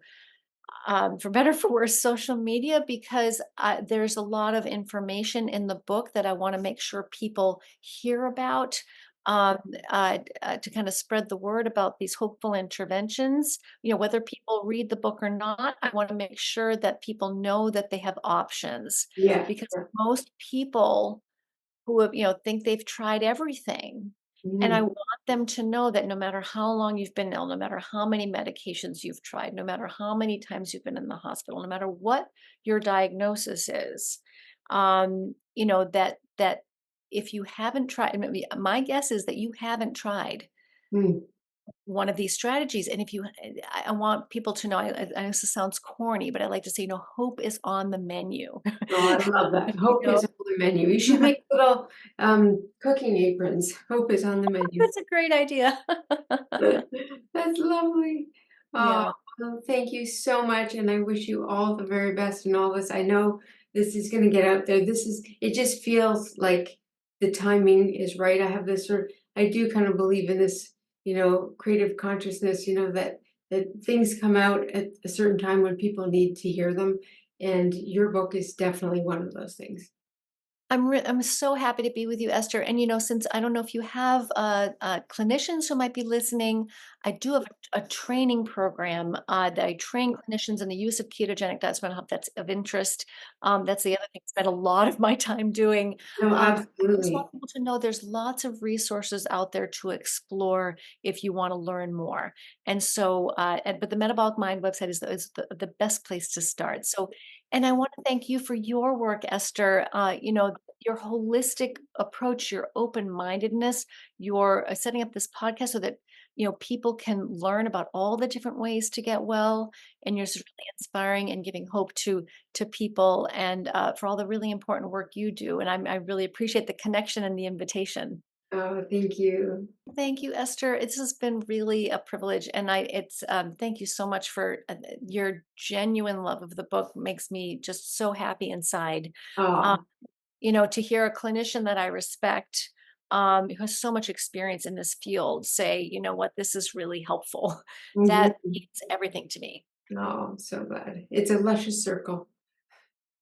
for better or for worse, social media, because there's a lot of information in the book that I want to make sure people hear about, um, to kind of spread the word about these hopeful interventions. Whether people read the book or not, I want to make sure that people know that they have options, Yeah, because yeah. most people who think they've tried everything. And I Mhm, want them to know that no matter how long you've been ill, no matter how many medications you've tried, no matter how many times you've been in the hospital, no matter what your diagnosis is, that if you haven't tried, maybe my guess is that you haven't tried mm. one of these strategies. And if you, I want people to know, I know this sounds corny, but I like to say, hope is on the menu. Oh, I love that. you Hope know, is on the menu. You should make little, cooking aprons. Hope is on the menu. That's a great idea. That's lovely. Oh, Yeah. well, thank you so much, and I wish you all the very best in all this. I know this is gonna get out there. It just feels like the timing is right. I have this I do kind of believe in this, creative consciousness, that things come out at a certain time when people need to hear them, and your book is definitely one of those things. I'm so happy to be with you, Esther. And since I don't know if you have clinicians who might be listening, I do have a training program that I train clinicians in the use of ketogenic diets. I don't know if that's of interest. That's the other thing I spend a lot of my time doing. No, I just want absolutely. people to know there's lots of resources out there to explore if you want to learn more. And so, but the Metabolic Mind website is the best place to start. So, and I want to thank you for your work, Esther. Your holistic approach, your open-mindedness, your setting up this podcast so that people can learn about all the different ways to get well, and you're just really inspiring and giving hope to people, and for all the really important work you do. And I really appreciate the connection and the invitation. Oh, thank you. Thank you, Esther. It's just been really a privilege, and thank you so much for your genuine love of the book. Makes me just so happy inside. Uh, Oh, to hear a clinician that I respect, who has so much experience in this field, say, you know what, this is really helpful. That mhm. means everything to me. Oh, I'm so glad. It's a luscious circle.